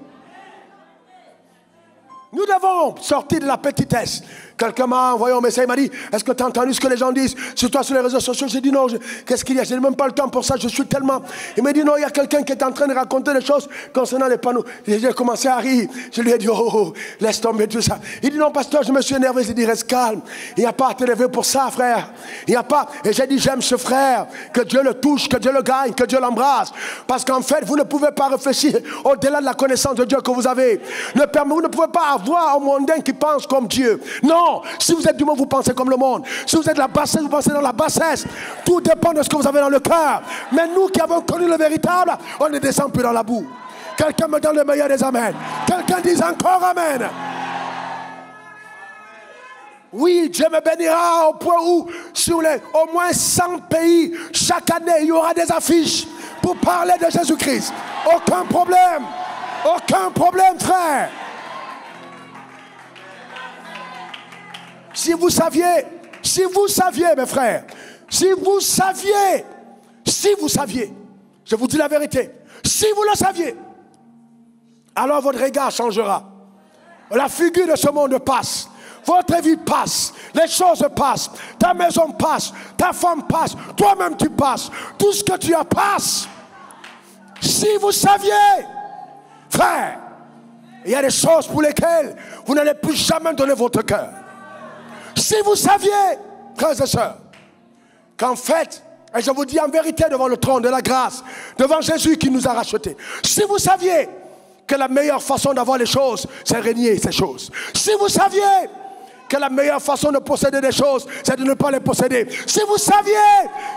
Nous devons sortir de la petitesse. Quelqu'un m'a envoyé un message, il m'a dit, est-ce que tu as entendu ce que les gens disent sur toi sur les réseaux sociaux? J'ai dit non, qu'est-ce qu'il y a? Je n'ai même pas le temps pour ça, je suis tellement... Il m'a dit non, il y a quelqu'un qui est en train de raconter des choses concernant les panneaux. J'ai commencé à rire, je lui ai dit, oh, laisse tomber tout ça. Il dit non, pasteur, je me suis énervé, j'ai dit, reste calme. Il n'y a pas à t'élever pour ça, frère. Il n'y a pas... Et j'ai dit, j'aime ce frère, que Dieu le touche, que Dieu le gagne, que Dieu l'embrasse. Parce qu'en fait, vous ne pouvez pas réfléchir au-delà de la connaissance de Dieu que vous avez. Vous ne pouvez pas avoir un mondain qui pense comme Dieu. Non. Si vous êtes du monde, vous pensez comme le monde. Si vous êtes de la bassesse, vous pensez dans la bassesse. Tout dépend de ce que vous avez dans le cœur. Mais nous qui avons connu le véritable, on ne descend plus dans la boue. Quelqu'un me donne le meilleur des amens. Quelqu'un dit encore amen. Oui, Dieu me bénira au point où sur au moins 100 pays, chaque année, il y aura des affiches pour parler de Jésus-Christ. Aucun problème. Aucun problème, frère. Si vous saviez, mes frères, si vous saviez, je vous dis la vérité, si vous le saviez, alors votre regard changera. La figure de ce monde passe, votre vie passe, les choses passent, ta maison passe, ta femme passe, toi-même tu passes, tout ce que tu as passe. Si vous saviez, frère, il y a des choses pour lesquelles vous n'allez plus jamais donner votre cœur. Si vous saviez, frères et sœurs, qu'en fait, et je vous dis en vérité devant le trône de la grâce, devant Jésus qui nous a rachetés, si vous saviez que la meilleure façon d'avoir les choses, c'est régner ces choses. Si vous saviez que la meilleure façon de posséder des choses, c'est de ne pas les posséder. Si vous saviez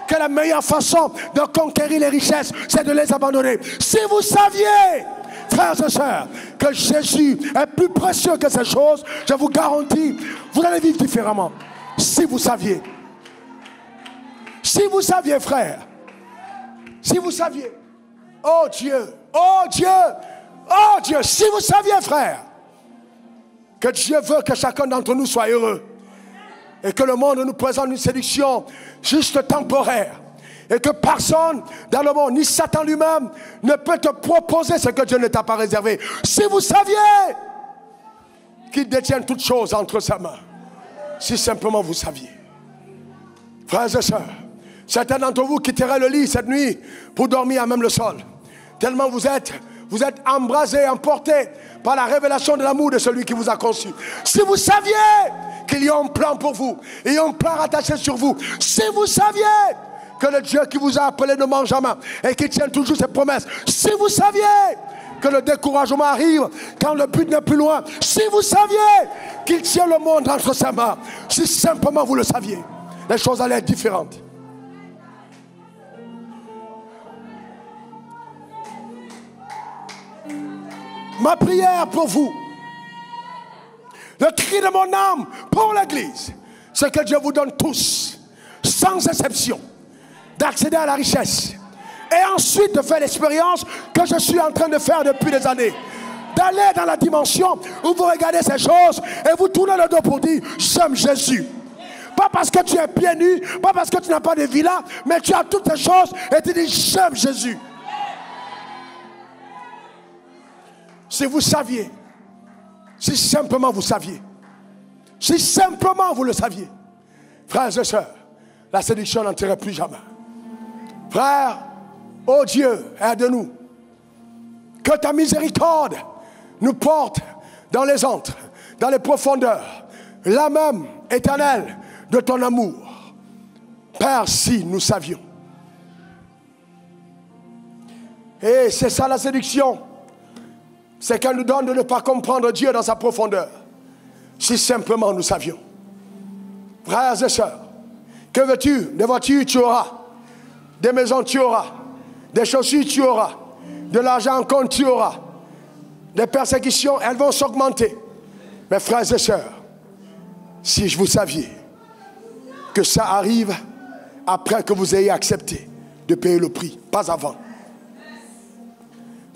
que la meilleure façon de conquérir les richesses, c'est de les abandonner. Si vous saviez, frères et sœurs, que Jésus est plus précieux que ces choses, je vous garantis, vous allez vivre différemment. Si vous saviez. Si vous saviez, frère. Si vous saviez. Oh Dieu. Oh Dieu. Oh Dieu. Si vous saviez, frère, que Dieu veut que chacun d'entre nous soit heureux. Et que le monde nous présente une séduction juste temporaire. Et que personne dans le monde, ni Satan lui-même, ne peut te proposer ce que Dieu ne t'a pas réservé. Si vous saviez qu'il détient toutes choses entre sa main. Si simplement vous saviez. Frères et sœurs, certains d'entre vous quitteraient le lit cette nuit pour dormir à même le sol. Tellement vous êtes embrasés, emportés par la révélation de l'amour de celui qui vous a conçu. Si vous saviez qu'il y a un plan pour vous, il y a un plan rattaché sur vous. Si vous saviez que le Dieu qui vous a appelé ne mange jamais et qui tient toujours ses promesses. Si vous saviez que le découragement arrive quand le but n'est plus loin. Si vous saviez qu'il tient le monde entre ses mains. Si simplement vous le saviez, les choses allaient être différentes. Ma prière pour vous, le cri de mon âme pour l'Église, c'est que Dieu vous donne tous, sans exception, d'accéder à la richesse Et ensuite de faire l'expérience que je suis en train de faire depuis des années. D'aller dans la dimension où vous regardez ces choses et vous tournez le dos pour dire j'aime Jésus. Pas parce que tu es pieds nus, pas parce que tu n'as pas de villa, mais tu as toutes ces choses et tu dis j'aime Jésus. Si vous saviez, si simplement vous saviez, si simplement vous le saviez, frères et sœurs, la séduction n'entrera plus jamais. Frères, oh Dieu, aide-nous. Que ta miséricorde nous porte dans les antres, dans les profondeurs, là même, éternelle, de ton amour. Père, si nous savions. Et c'est ça la séduction. C'est qu'elle nous donne de ne pas comprendre Dieu dans sa profondeur. Si simplement nous savions. Frères et sœurs, que veux-tu? Des voitures, tu auras. Des maisons, tu auras. Des chaussures, tu auras. De l'argent en compte, tu auras. Des persécutions, elles vont s'augmenter. Mais frères et sœurs, si vous saviez que ça arrive après que vous ayez accepté de payer le prix, pas avant.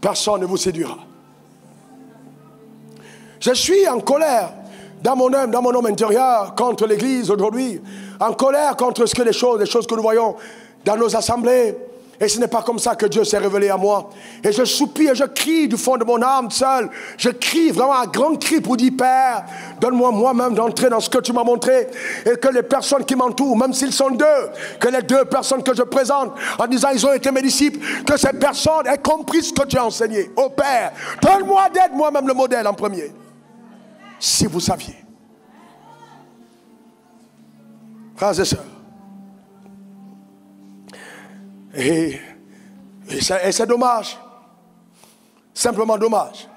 Personne ne vous séduira. Je suis en colère dans mon homme intérieur contre l'Église aujourd'hui, en colère contre ce que les choses que nous voyons dans nos assemblées. Et ce n'est pas comme ça que Dieu s'est révélé à moi. Et je soupire et je crie du fond de mon âme seul. Je crie vraiment un grand cri pour dire Père, donne-moi moi-même d'entrer dans ce que tu m'as montré. Et que les personnes qui m'entourent, même s'ils sont deux, que les deux personnes que je présente en disant ils ont été mes disciples, que ces personnes aient compris ce que tu as enseigné. Oh Père, donne-moi d'être moi-même le modèle en premier. Si vous saviez. Frères et sœurs. Et c'est dommage. Simplement dommage.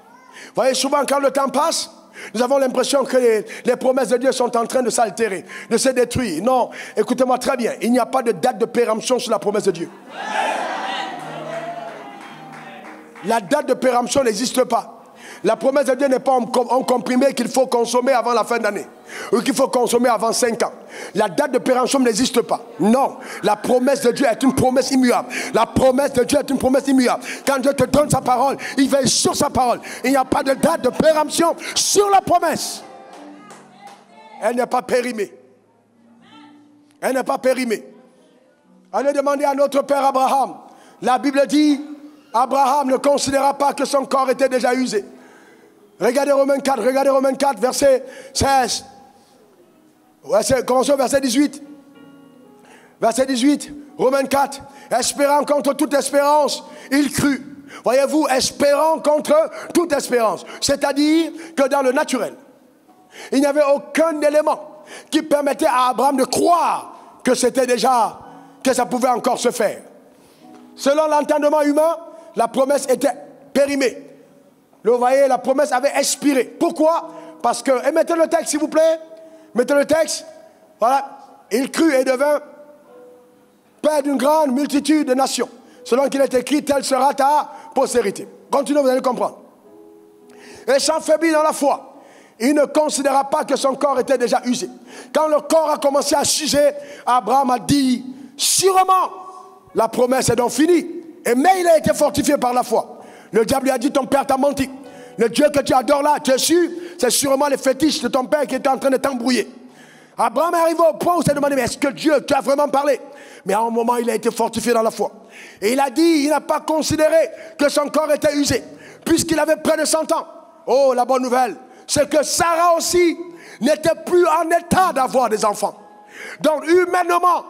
Vous voyez, souvent quand le temps passe, nous avons l'impression que les promesses de Dieu sont en train de s'altérer, de se détruire. Non, écoutez-moi très bien. Il n'y a pas de date de péremption sur la promesse de Dieu. La date de péremption n'existe pas. La promesse de Dieu n'est pas en comprimé qu'il faut consommer avant la fin d'année. Ou qu'il faut consommer avant 5 ans. La date de péremption n'existe pas. Non. La promesse de Dieu est une promesse immuable. La promesse de Dieu est une promesse immuable. Quand Dieu te donne sa parole, il veille sur sa parole. Il n'y a pas de date de péremption sur la promesse. Elle n'est pas périmée. Elle n'est pas périmée. Allez demander à notre père Abraham. La Bible dit, Abraham ne considéra pas que son corps était déjà usé. Regardez Romains 4, verset 16. Commençons verset 18. Verset 18, Romains 4. Espérant contre toute espérance, il crut. Voyez-vous, espérant contre toute espérance. C'est-à-dire que dans le naturel, il n'y avait aucun élément qui permettait à Abraham de croire que c'était déjà, que ça pouvait encore se faire. Selon l'entendement humain, la promesse était périmée. Vous voyez, la promesse avait expiré. Pourquoi? Parce que, et mettez le texte s'il vous plaît. Mettez le texte. Voilà. Il crut et devint père d'une grande multitude de nations. Selon qu'il est écrit, telle sera ta postérité. Continuez, vous allez comprendre. Et s'enfaiblit dans la foi. Il ne considéra pas que son corps était déjà usé. Quand le corps a commencé à s'user, Abraham a dit, sûrement, la promesse est donc finie. Mais il a été fortifié par la foi. Le diable lui a dit, ton père t'a menti. Le Dieu que tu adores là, tu es sûr, c'est sûrement les fétiches de ton père qui étaient en train de t'embrouiller. Abraham est arrivé au point où il s'est demandé, mais est-ce que Dieu t'a vraiment parlé? Mais à un moment, il a été fortifié dans la foi. Et il a dit, il n'a pas considéré que son corps était usé, puisqu'il avait près de 100 ans. Oh, la bonne nouvelle, c'est que Sarah aussi n'était plus en état d'avoir des enfants. Donc, humainement,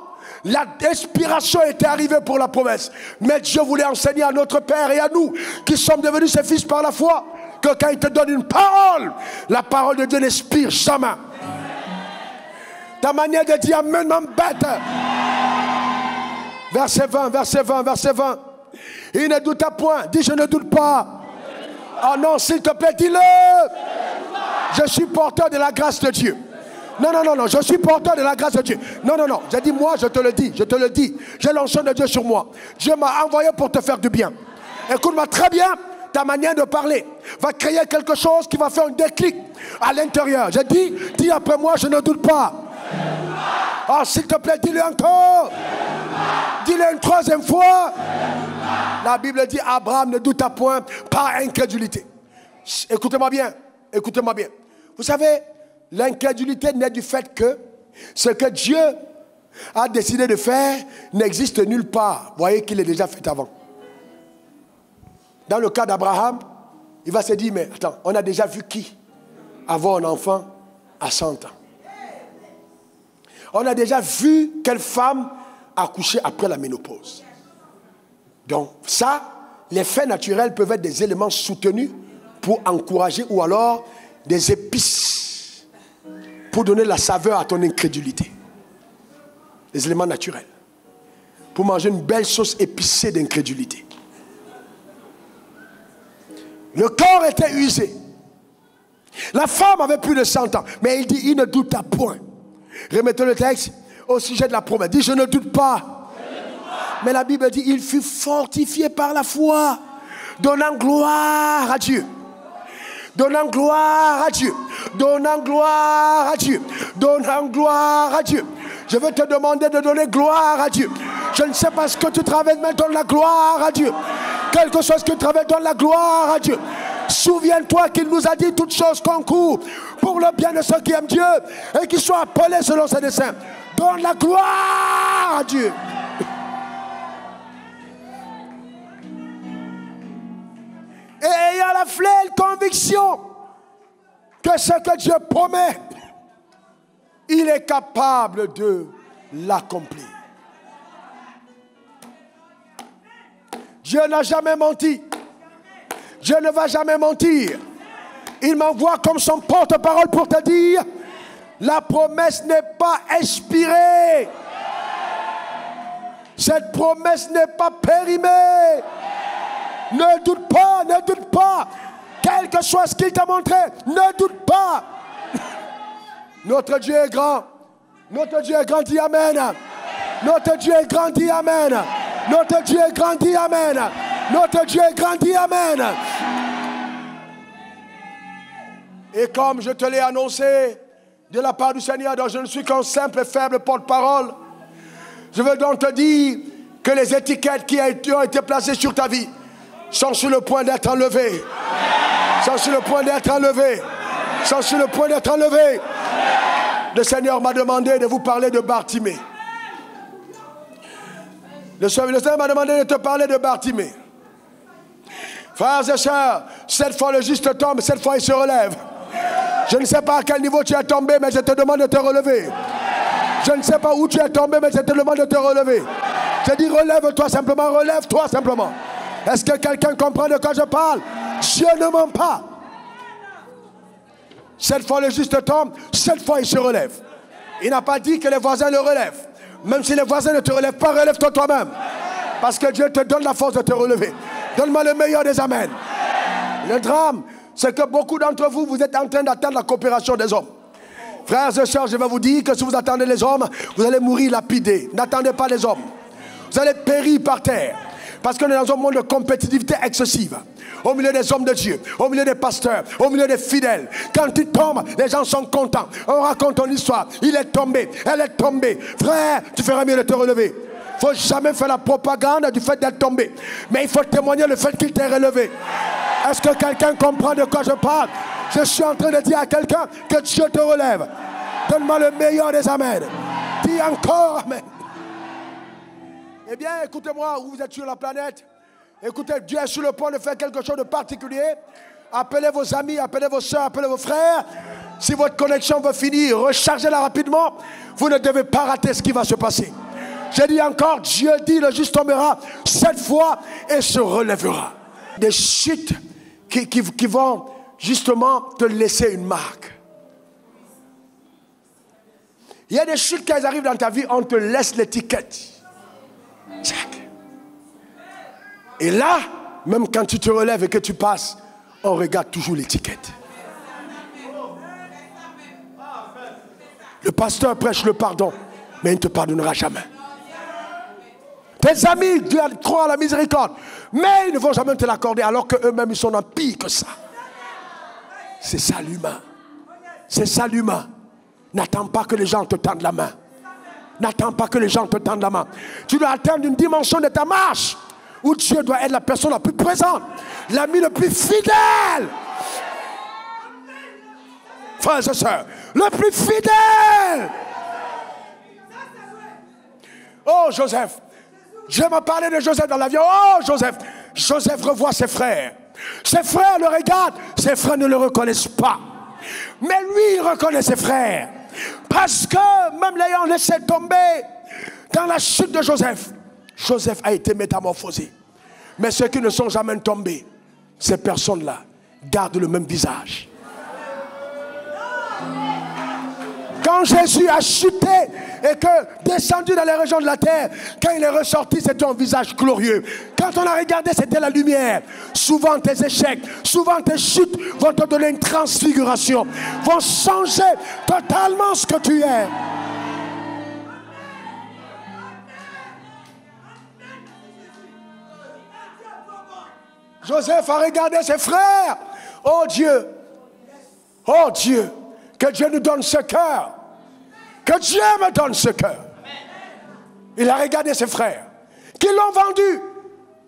la inspiration était arrivée pour la promesse. Mais Dieu voulait enseigner à notre Père et à nous, qui sommes devenus ses fils par la foi, que quand il te donne une parole, la parole de Dieu n'expire jamais. Ta manière de dire amen m'embête. Verset 20. Il ne douta point. Dis, je ne doute pas. Oh non, s'il te plaît, dis-le. Je suis porteur de la grâce de Dieu. Non, je suis porteur de la grâce de Dieu. Non, j'ai dit moi, je te le dis. J'ai l'onction de Dieu sur moi. Dieu m'a envoyé pour te faire du bien. Écoute-moi très bien, ta manière de parler va créer quelque chose qui va faire un déclic à l'intérieur. J'ai dit, dis après moi, je ne doute pas. Oh, s'il te plaît, dis-le encore. Dis-le une troisième fois. La Bible dit Abraham ne douta point par incrédulité. Écoutez-moi bien. Écoutez-moi bien. Vous savez, l'incrédulité naît du fait que ce que Dieu a décidé de faire n'existe nulle part. Vous voyez qu'il est déjà fait avant. Dans le cas d'Abraham, il va se dire, mais attends, on a déjà vu qui avoir un enfant à 100 ans. On a déjà vu quelle femme accoucher après la ménopause. Donc ça, les faits naturels peuvent être des éléments soutenus pour encourager ou alors des épices pour donner la saveur à ton incrédulité. Des éléments naturels. Pour manger une belle sauce épicée d'incrédulité. Le corps était usé. La femme avait plus de 100 ans. Mais il dit, il ne douta point. Remettez le texte au sujet de la promesse. Il dit, je ne doute pas. Mais la Bible dit, il fut fortifié par la foi, donnant gloire à Dieu. Donnant gloire à Dieu. Donnant gloire à Dieu. Donnant gloire à Dieu. Je veux te demander de donner gloire à Dieu. Je ne sais pas ce que tu traverses, mais donne la gloire à Dieu. Quelque chose que tu traverses, donne la gloire à Dieu. Souviens-toi qu'il nous a dit toutes choses concourent pour le bien de ceux qui aiment Dieu et qui sont appelés selon ses desseins. Donne la gloire à Dieu. Et ayant la pleine conviction que ce que Dieu promet, il est capable de l'accomplir. Dieu n'a jamais menti. Dieu ne va jamais mentir. Il m'envoie comme son porte-parole pour te dire, la promesse n'est pas expirée. Cette promesse n'est pas périmée. Ne doute pas, ne doute pas. Quel que soit ce qu'il t'a montré, ne doute pas. Notre Dieu est grand. Notre Dieu est grand, dit Amen. Notre Dieu est grand, dit Amen. Notre Dieu est grand, dit Amen. Notre Dieu est grand, dit Amen. Et comme je te l'ai annoncé de la part du Seigneur, dont je ne suis qu'un simple et faible porte-parole, je veux donc te dire que les étiquettes qui ont été placées sur ta vie sont sur le point d'être enlevées. Sont sur le point d'être enlevées. Sont sur le point d'être enlevées. Le Seigneur m'a demandé de vous parler de Bartimée. Le Seigneur m'a demandé de te parler de Bartimée. Frères et sœurs, cette fois le juste tombe, cette fois il se relève. Je ne sais pas à quel niveau tu es tombé, mais je te demande de te relever. Je ne sais pas où tu es tombé, mais je te demande de te relever. Je dis relève-toi simplement, relève-toi simplement. Est-ce que quelqu'un comprend de quoi je parle? Dieu ne ment pas. Cette fois le juste tombe, cette fois il se relève. Il n'a pas dit que les voisins le relèvent. Même si les voisins ne te relèvent pas, relève-toi toi-même. Parce que Dieu te donne la force de te relever. Donne-moi le meilleur des amens. Le drame, c'est que beaucoup d'entre vous, vous êtes en train d'attendre la coopération des hommes. Frères et sœurs, je vais vous dire que si vous attendez les hommes, vous allez mourir lapidés. N'attendez pas les hommes. Vous allez périr par terre. Parce qu'on est dans un monde de compétitivité excessive. Au milieu des hommes de Dieu, au milieu des pasteurs, au milieu des fidèles. Quand tu tombes, les gens sont contents. On raconte ton histoire. Il est tombé, elle est tombée. Frère, tu feras mieux de te relever. Il ne faut jamais faire la propagande du fait d'être tombé. Mais il faut témoigner le fait qu'il t'est relevé. Est-ce que quelqu'un comprend de quoi je parle? Je suis en train de dire à quelqu'un que Dieu te relève. Donne-moi le meilleur des amens. Dis encore amen. Eh bien, écoutez-moi, où vous êtes sur la planète. Écoutez, Dieu est sur le point de faire quelque chose de particulier. Appelez vos amis, appelez vos soeurs, appelez vos frères. Si votre connexion veut finir, rechargez-la rapidement. Vous ne devez pas rater ce qui va se passer. Je dis encore, Dieu dit, le juste tombera 7 fois et se relèvera. Des chutes qui vont justement te laisser une marque. Il y a des chutes qui arrivent dans ta vie, on te laisse l'étiquette. Et là, même quand tu te relèves et que tu passes, on regarde toujours l'étiquette. Le pasteur prêche le pardon, mais il ne te pardonnera jamais. Tes amis croient à la miséricorde, mais ils ne vont jamais te l'accorder alors qu'eux-mêmes ils sont en pire que ça. C'est ça l'humain. C'est ça l'humain. N'attends pas que les gens te tendent la main. N'attends pas que les gens te tendent la main. Tu dois atteindre une dimension de ta marche où Dieu doit être la personne la plus présente, l'ami le plus fidèle. Frères et sœurs, le plus fidèle. Oh Joseph, je vais me parler de Joseph dans l'avion. Oh Joseph, Joseph revoit ses frères. Ses frères le regardent, ses frères ne le reconnaissent pas. Mais lui, il reconnaît ses frères. Parce que même l'ayant laissé tomber dans la chute de Joseph, Joseph a été métamorphosé. Mais ceux qui ne sont jamais tombés, ces personnes-là gardent le même visage. Quand Jésus a chuté et que descendu dans les régions de la terre, quand il est ressorti, c'était un visage glorieux. Quand on a regardé, c'était la lumière. Souvent tes échecs, souvent tes chutes vont te donner une transfiguration, vont changer totalement ce que tu es. Joseph a regardé ses frères. Oh Dieu, que Dieu nous donne ce cœur. Que Dieu me donne ce cœur. Il a regardé ses frères qui l'ont vendu.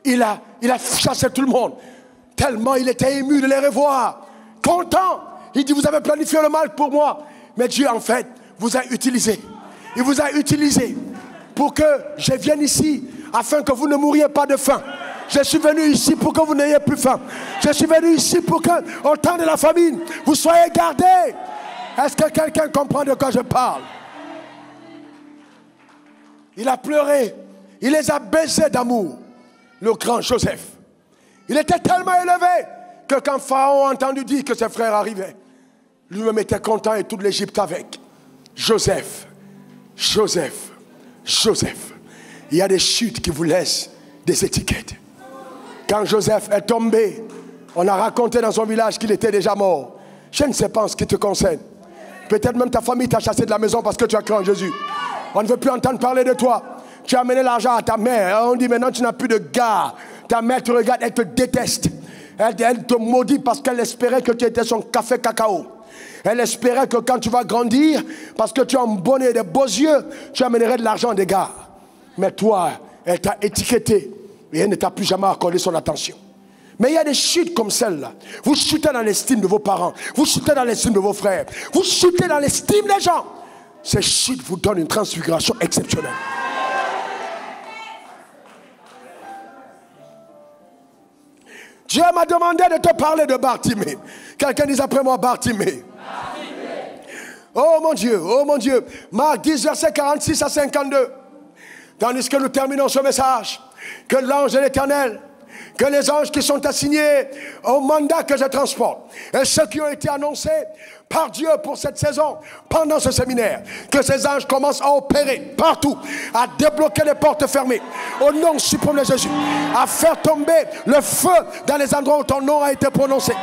Il a chassé tout le monde. Tellement il était ému de les revoir. Content. Il dit, vous avez planifié le mal pour moi. Mais Dieu, en fait, vous a utilisé. Il vous a utilisé pour que je vienne ici afin que vous ne mouriez pas de faim. Je suis venu ici pour que vous n'ayez plus faim. Je suis venu ici pour qu'au temps de la famine, vous soyez gardés. Est-ce que quelqu'un comprend de quoi je parle? Il a pleuré. Il les a baisés d'amour. Le grand Joseph. Il était tellement élevé que quand Pharaon a entendu dire que ses frères arrivaient, lui-même était content et toute l'Égypte avec. Joseph. Joseph. Joseph. Il y a des chutes qui vous laissent des étiquettes. Quand Joseph est tombé, on a raconté dans son village qu'il était déjà mort. Je ne sais pas en ce qui te concerne. Peut-être même ta famille t'a chassé de la maison parce que tu as cru en Jésus. On ne veut plus entendre parler de toi. Tu as amené l'argent à ta mère. On dit maintenant tu n'as plus de gars. Ta mère te regarde, elle te déteste. Elle te maudit parce qu'elle espérait que tu étais son café cacao. Elle espérait que quand tu vas grandir, parce que tu as un bonnet et des beaux yeux, tu amènerais de l'argent des gars. Mais toi, elle t'a étiqueté et elle ne t'a plus jamais accordé son attention. Mais il y a des chutes comme celle-là. Vous chutez dans l'estime de vos parents. Vous chutez dans l'estime de vos frères. Vous chutez dans l'estime des gens. Ces chutes vous donnent une transfiguration exceptionnelle. Dieu m'a demandé de te parler de Bartimée. Quelqu'un dit après moi Bartimée. Oh mon Dieu. Marc 10, verset 46 à 52. Tandis que nous terminons ce message, que l'ange de l'Éternel, que les anges qui sont assignés au mandat que je transporte, et ceux qui ont été annoncés par Dieu pour cette saison, pendant ce séminaire, que ces anges commencent à opérer partout, à débloquer les portes fermées, au nom suprême de Jésus, à faire tomber le feu dans les endroits où ton nom a été prononcé.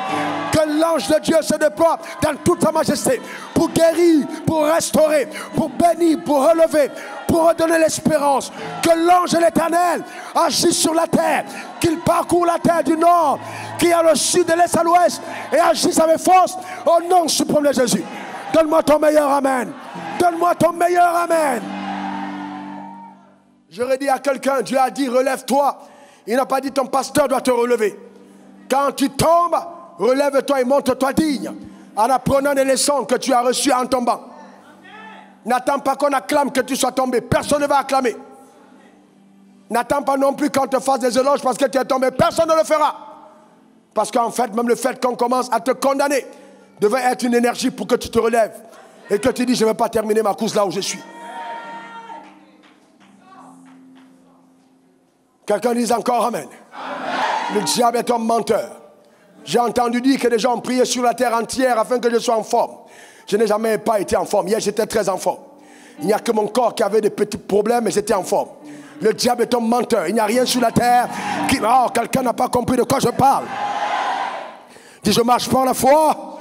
Que l'ange de Dieu se déploie dans toute sa majesté, pour guérir, pour restaurer, pour bénir, pour relever, pour redonner l'espérance. Que l'ange de l'Éternel agisse sur la terre, qu'il parcourt la terre du nord, qui est le sud, de l'est à l'ouest, et agisse avec force au nom suprême de Jésus. Donne-moi ton meilleur amen. Donne-moi ton meilleur amen. J'aurais dit à quelqu'un, Dieu a dit relève-toi. Il n'a pas dit ton pasteur doit te relever. Quand tu tombes, relève-toi et montre-toi digne, en apprenant les leçons que tu as reçues en tombant. N'attends pas qu'on acclame que tu sois tombé. Personne ne va acclamer. N'attends pas non plus qu'on te fasse des éloges parce que tu es tombé. Personne ne le fera. Parce qu'en fait, même le fait qu'on commence à te condamner devait être une énergie pour que tu te relèves. Et que tu dis, je ne vais pas terminer ma course là où je suis. Quelqu'un dise encore amen. Amen. Le diable est un menteur. J'ai entendu dire que des gens ont prié sur la terre entière afin que je sois en forme. Je n'ai jamais pas été en forme. Hier, j'étais très en forme. Il n'y a que mon corps qui avait des petits problèmes, mais j'étais en forme. Le diable est un menteur. Il n'y a rien sur la terre qui... Oh, quelqu'un n'a pas compris de quoi je parle. Dis, je marche par la foi.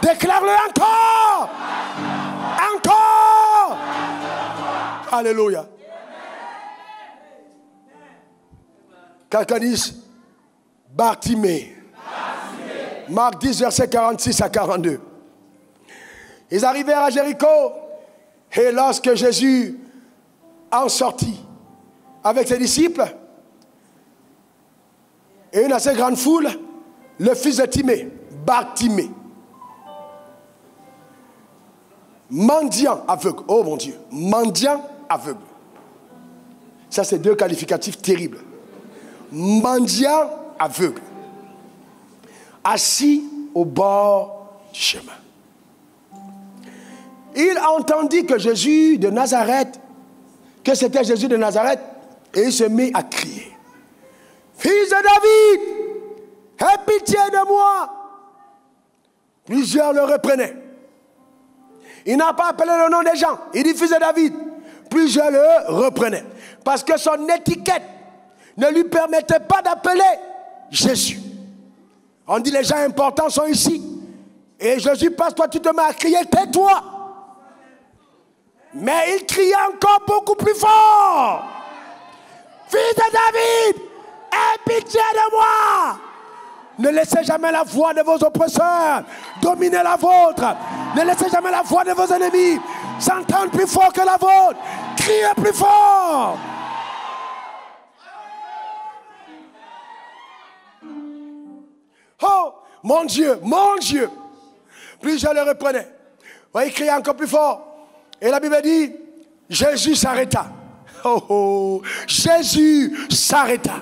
Déclare-le encore. Encore. Alléluia. Quelqu'un dit Bartimée. Marc 10, verset 46 à 42. Ils arrivèrent à Jéricho. Et lorsque Jésus en sortit avec ses disciples et une assez grande foule, le fils de Timée, Bartimée, mendiant aveugle. Oh mon Dieu, mendiant aveugle. Ça, c'est deux qualificatifs terribles. Mendiant aveugle, assis au bord du chemin. Il entendit que Jésus de Nazareth, que c'était Jésus de Nazareth, et il se mit à crier. Fils de David, aie pitié de moi. Plusieurs le reprenaient. Il n'a pas appelé le nom des gens. Il dit fils de David. Plusieurs le reprenaient. Parce que son étiquette ne lui permettait pas d'appeler Jésus. On dit les gens importants sont ici. Et Jésus passe, toi tu te mets à crier, tais-toi. Mais il criait encore beaucoup plus fort. Fils de David, aie pitié de moi. Ne laissez jamais la voix de vos oppresseurs dominer la vôtre. Ne laissez jamais la voix de vos ennemis s'entendre plus fort que la vôtre. Criez plus fort. Oh, mon Dieu, mon Dieu. Plus je le reprenais. Il criait encore plus fort. Et la Bible dit, Jésus s'arrêta. Oh, oh, Jésus s'arrêta.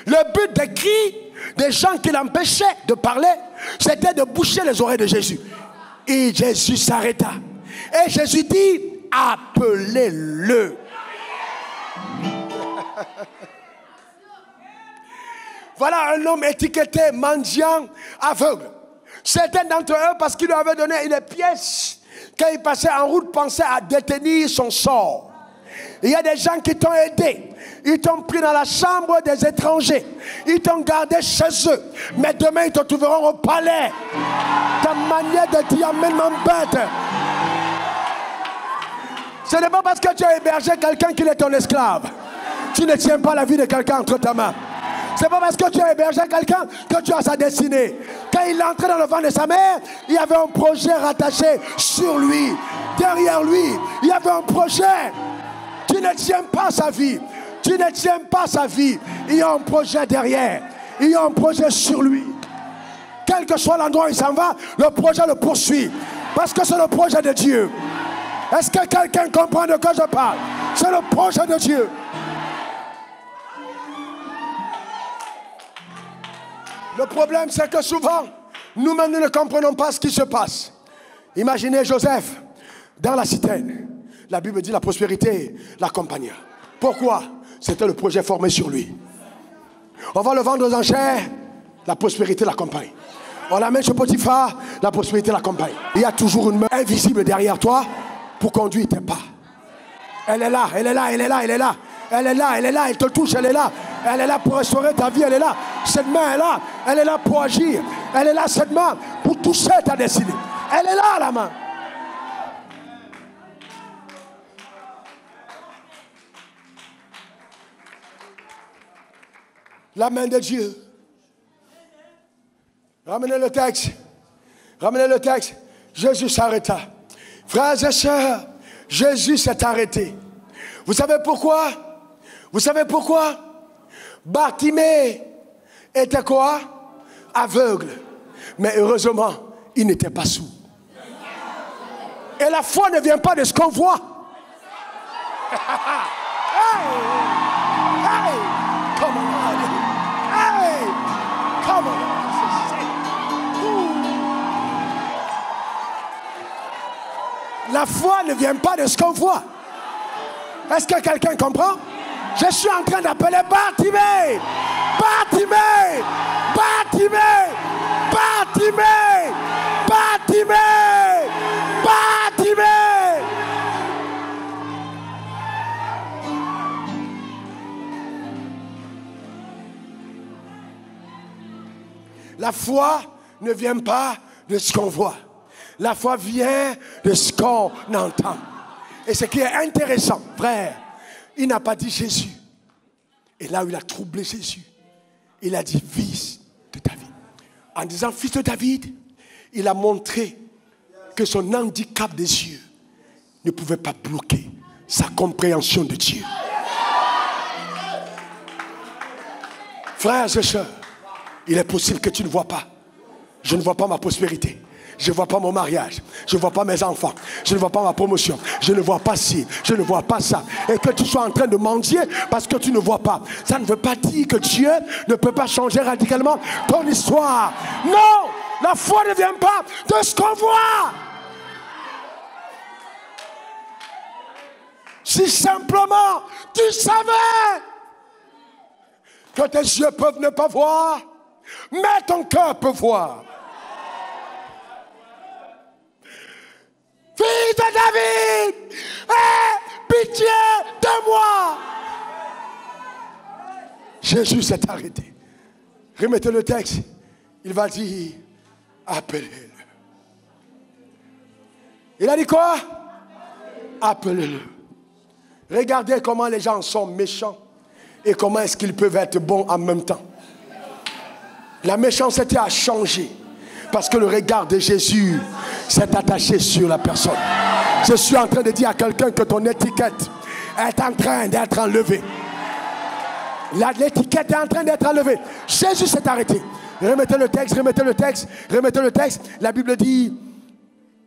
Le but des cris des gens qui l'empêchaient de parler, c'était de boucher les oreilles de Jésus. Et Jésus s'arrêta. Et Jésus dit, appelez-le. Voilà un homme étiqueté, mendiant, aveugle. Certains d'entre eux, parce qu'il lui avait donné une pièce, quand il passait en route, pensaient à détenir son sort. Il y a des gens qui t'ont aidé. Ils t'ont pris dans la chambre des étrangers. Ils t'ont gardé chez eux. Mais demain, ils te trouveront au palais. Ta manière de dire amène m'embête. Ce n'est pas parce que tu as hébergé quelqu'un qu'il est ton esclave. Tu ne tiens pas la vie de quelqu'un entre ta main. C'est pas parce que tu as hébergé quelqu'un que tu as sa destinée. Quand il entrait dans le ventre de sa mère, il y avait un projet rattaché sur lui. Derrière lui, il y avait un projet. Tu ne tiens pas sa vie. Tu ne tiens pas sa vie. Il y a un projet derrière. Il y a un projet sur lui. Quel que soit l'endroit où il s'en va, le projet le poursuit. Parce que c'est le projet de Dieu. Est-ce que quelqu'un comprend de quoi je parle? C'est le projet de Dieu. Le problème, c'est que souvent, nous-mêmes, nous ne comprenons pas ce qui se passe. Imaginez Joseph dans la citerne. La Bible dit la prospérité l'accompagna. Pourquoi? C'était le projet formé sur lui. On va le vendre aux enchères, la prospérité l'accompagne. On l'amène chez Potiphar, la prospérité l'accompagne. Il y a toujours une main invisible derrière toi pour conduire tes pas. Elle est là, elle est là, elle est là, elle est là. Elle est là, elle est là, elle te touche, elle est là. Elle est là pour restaurer ta vie, elle est là. Cette main est là, elle est là pour agir. Elle est là, cette main, pour toucher ta destinée. Elle est là, la main. La main de Dieu. Ramenez le texte. Ramenez le texte. Jésus s'arrêta. Frères et sœurs, Jésus s'est arrêté. Vous savez pourquoi? Vous savez pourquoi? Bartimée était quoi? Aveugle. Mais heureusement, il n'était pas sourd. Et la foi ne vient pas de ce qu'on voit. Hey! Hey! Come on! Hey! Come on! La foi ne vient pas de ce qu'on voit. Est-ce que quelqu'un comprend? Je suis en train d'appeler Bartimée! Bartimée! Bartimée! Bartimée! Bartimée! Bartimée! La foi ne vient pas de ce qu'on voit. La foi vient de ce qu'on entend. Et ce qui est intéressant, frère, il n'a pas dit Jésus. Et là où il a troublé Jésus, il a dit fils de David. En disant fils de David, il a montré que son handicap des yeux ne pouvait pas bloquer sa compréhension de Dieu. Frères et sœurs, il est possible que tu ne vois pas. Je ne vois pas ma prospérité. Je ne vois pas mon mariage. Je ne vois pas mes enfants. Je ne vois pas ma promotion. Je ne vois pas ci. Je ne vois pas ça. Et que tu sois en train de mendier parce que tu ne vois pas. Ça ne veut pas dire que Dieu ne peut pas changer radicalement ton histoire. Non! La foi ne vient pas de ce qu'on voit. Si simplement tu savais que tes yeux peuvent ne pas voir, mais ton cœur peut voir. Fils de David, aie pitié de moi. Jésus s'est arrêté. Remettez le texte. Il va dire, appelez-le. Il a dit quoi? Appelez-le. Regardez comment les gens sont méchants et comment est-ce qu'ils peuvent être bons en même temps. La méchanceté a changé parce que le regard de Jésus s'est attaché sur la personne. Je suis en train de dire à quelqu'un que ton étiquette est en train d'être enlevée. L'étiquette est en train d'être enlevée. Jésus s'est arrêté. Remettez le texte, remettez le texte, remettez le texte. La Bible dit,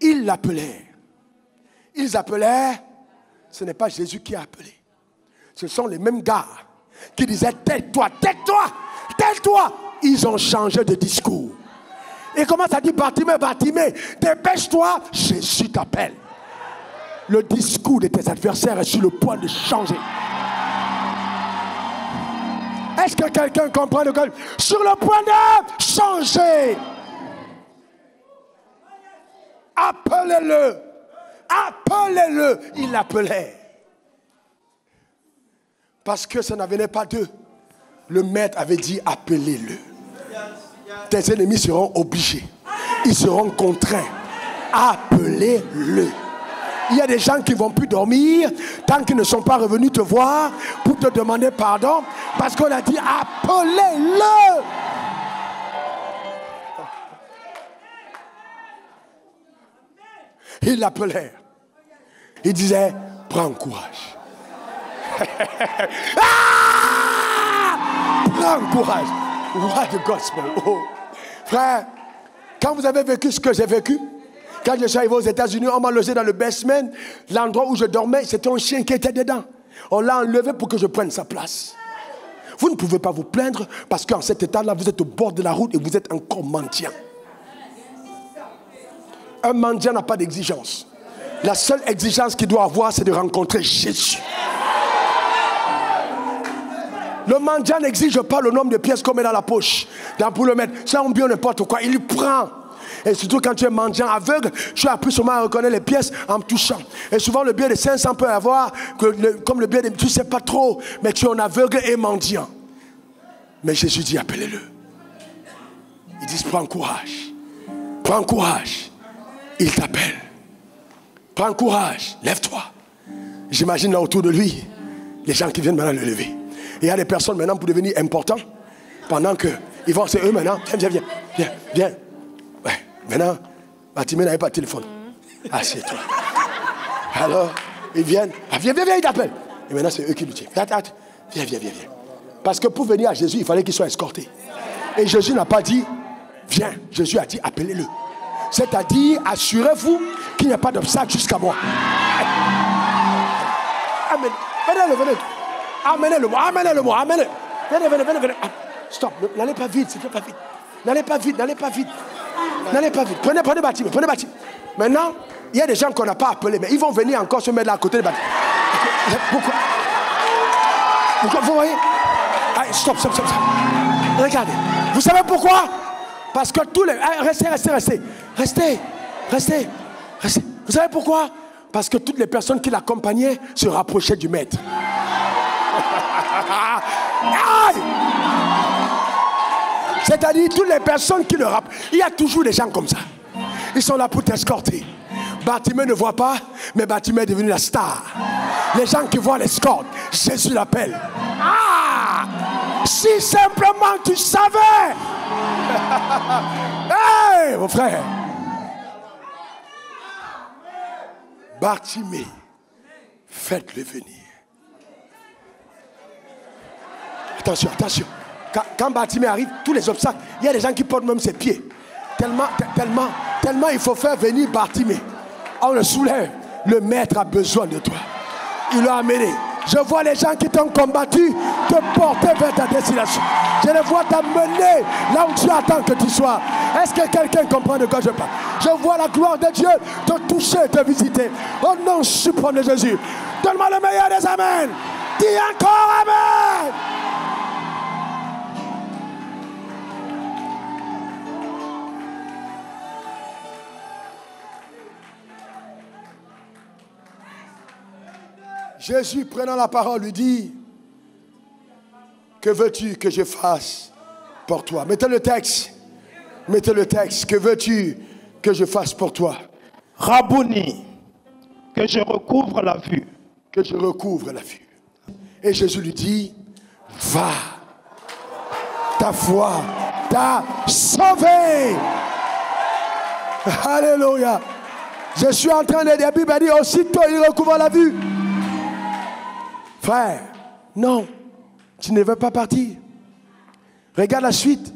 ils l'appelaient. Ils appelaient. Ce n'est pas Jésus qui a appelé. Ce sont les mêmes gars qui disaient, tais-toi, tais-toi, tais-toi. Ils ont changé de discours. Et comment ça dit, Bartimée, Bartimée, dépêche-toi, Jésus t'appelle. Le discours de tes adversaires est sur le point de changer. Est-ce que quelqu'un comprend le code? Sur le point de changer. Appelez-le. Appelez-le. Il l'appelait. Parce que ça ne venait pas d'eux. Le maître avait dit, appelez-le. Tes ennemis seront obligés. Ils seront contraints. Appelez-le. Il y a des gens qui ne vont plus dormir tant qu'ils ne sont pas revenus te voir pour te demander pardon parce qu'on a dit appelez-le. Il l'appelait. Il disait prends courage. Prends courage. What the gospel. Oh. Frère, quand vous avez vécu ce que j'ai vécu, quand je suis arrivé aux États-Unis, on m'a logé dans le basement. L'endroit où je dormais, c'était un chien qui était dedans. On l'a enlevé pour que je prenne sa place. Vous ne pouvez pas vous plaindre parce qu'en cet état-là, vous êtes au bord de la route et vous êtes encore mendiant. Un mendiant n'a pas d'exigence. La seule exigence qu'il doit avoir, c'est de rencontrer Jésus. Le mendiant n'exige pas le nombre de pièces qu'on met dans la poche pour le mettre. C'est un bien n'importe quoi. Il prend. Et surtout quand tu es mendiant aveugle, tu as plus seulement à reconnaître les pièces en touchant. Et souvent le billet de 500 peut avoir, comme le billet de... Tu ne sais pas trop, mais tu es en aveugle et mendiant. Mais Jésus dit appelez-le. Ils disent prends courage. Prends courage. Il t'appelle. Prends courage. Lève-toi. J'imagine là autour de lui, les gens qui viennent maintenant le lever. Et il y a des personnes maintenant pour devenir importants, pendant que ils vont, c'est eux maintenant. Viens. Ouais, maintenant, Bartimée n'avait pas de téléphone. Assieds-toi. Alors, ils viennent. Ah, viens, ils t'appellent. Et maintenant, c'est eux qui lui disent. Viens. Parce que pour venir à Jésus, il fallait qu'il soit escorté. Et Jésus n'a pas dit, viens. Jésus a dit, appelez-le. C'est-à-dire, assurez-vous qu'il n'y a pas d'obstacle jusqu'à moi. Amen. Venez. Amenez-le-moi. Venez. Stop, n'allez pas vite, s'il te plaît, pas vite. N'allez pas vite. Prenez Bartimée. Maintenant, il y a des gens qu'on n'a pas appelés, mais ils vont venir encore se mettre là à côté de Bartimée. Pourquoi? Vous voyez? Allez, stop. Regardez. Vous savez pourquoi? Parce que tous les... Restez. Vous savez pourquoi? Parce que toutes les personnes qui l'accompagnaient se rapprochaient du maître. C'est-à-dire toutes les personnes qui le rappellent. Il y a toujours des gens comme ça. Ils sont là pour t'escorter. Bartimée ne voit pas, mais Bartimée est devenu la star. Les gens qui voient l'escorte, Jésus l'appelle. Si simplement tu savais. Hey, mon frère. Bartimée, faites-le venir. Attention, attention. Quand Bartimée arrive, tous les obstacles, il y a des gens qui portent même ses pieds. Tellement il faut faire venir Bartimée. On le soulève. Le maître a besoin de toi. Il l'a amené. Je vois les gens qui t'ont combattu te porter vers ta destination. Je les vois t'amener là où tu attends que tu sois. Est-ce que quelqu'un comprend de quoi je parle? Je vois la gloire de Dieu te toucher et te visiter. Au nom suprême de Jésus. Donne-moi le meilleur des amens. Dis encore amen. Jésus, prenant la parole, lui dit: que veux-tu que je fasse pour toi? Mettez le texte. Mettez le texte. Que veux-tu que je fasse pour toi? Rabouni, que je recouvre la vue. Que je recouvre la vue. Et Jésus lui dit: va, ta foi t'a sauvé. Alléluia. Je suis en train de dire, la Bible dit, aussitôt il recouvre la vue. Frère, non, tu ne veux pas partir. Regarde la suite.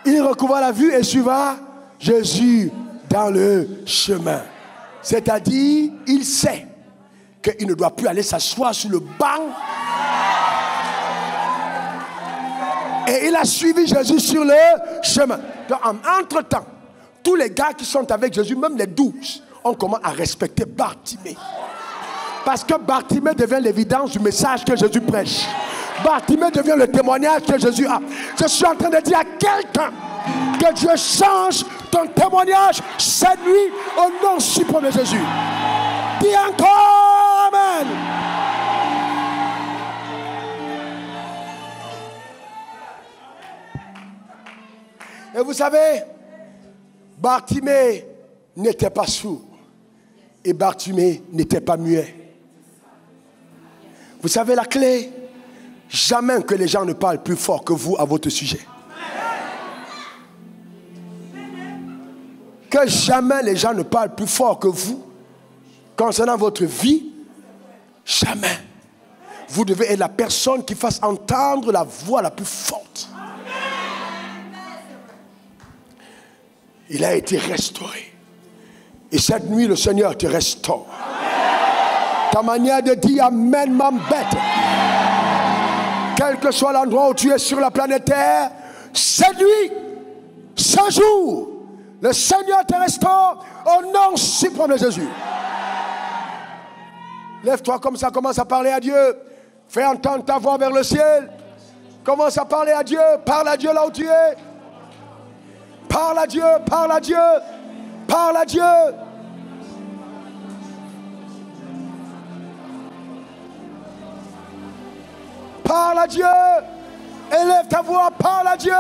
Il recouvre la vue et suivra Jésus dans le chemin. C'est-à-dire, il sait qu'il ne doit plus aller s'asseoir sur le banc. Et il a suivi Jésus sur le chemin. Donc, entre-temps, tous les gars qui sont avec Jésus, même les 12, on commence à respecter Bartimée. Parce que Bartimée devient l'évidence du message que Jésus prêche. Bartimée devient le témoignage que Jésus a. Je suis en train de dire à quelqu'un que Dieu change ton témoignage cette nuit au nom suprême de Jésus. Dis encore amen. Et vous savez, Bartimée n'était pas sourd et Bartimée n'était pas muet. Vous savez la clé? Jamais que les gens ne parlent plus fort que vous à votre sujet. Que jamais les gens ne parlent plus fort que vous concernant votre vie. Jamais. Vous devez être la personne qui fasse entendre la voix la plus forte. Il a été restauré. Et cette nuit, le Seigneur te restaure. Ta manière de dire amen m'embête. Quel que soit l'endroit où tu es sur la planète Terre, cette nuit, ce jour, le Seigneur te restaure au nom suprême de Jésus. Lève-toi comme ça, commence à parler à Dieu. Fais entendre ta voix vers le ciel. Commence à parler à Dieu. Parle à Dieu là où tu es. Parle à Dieu, parle à Dieu, parle à Dieu. Parle à Dieu. Élève ta voix, parle à Dieu.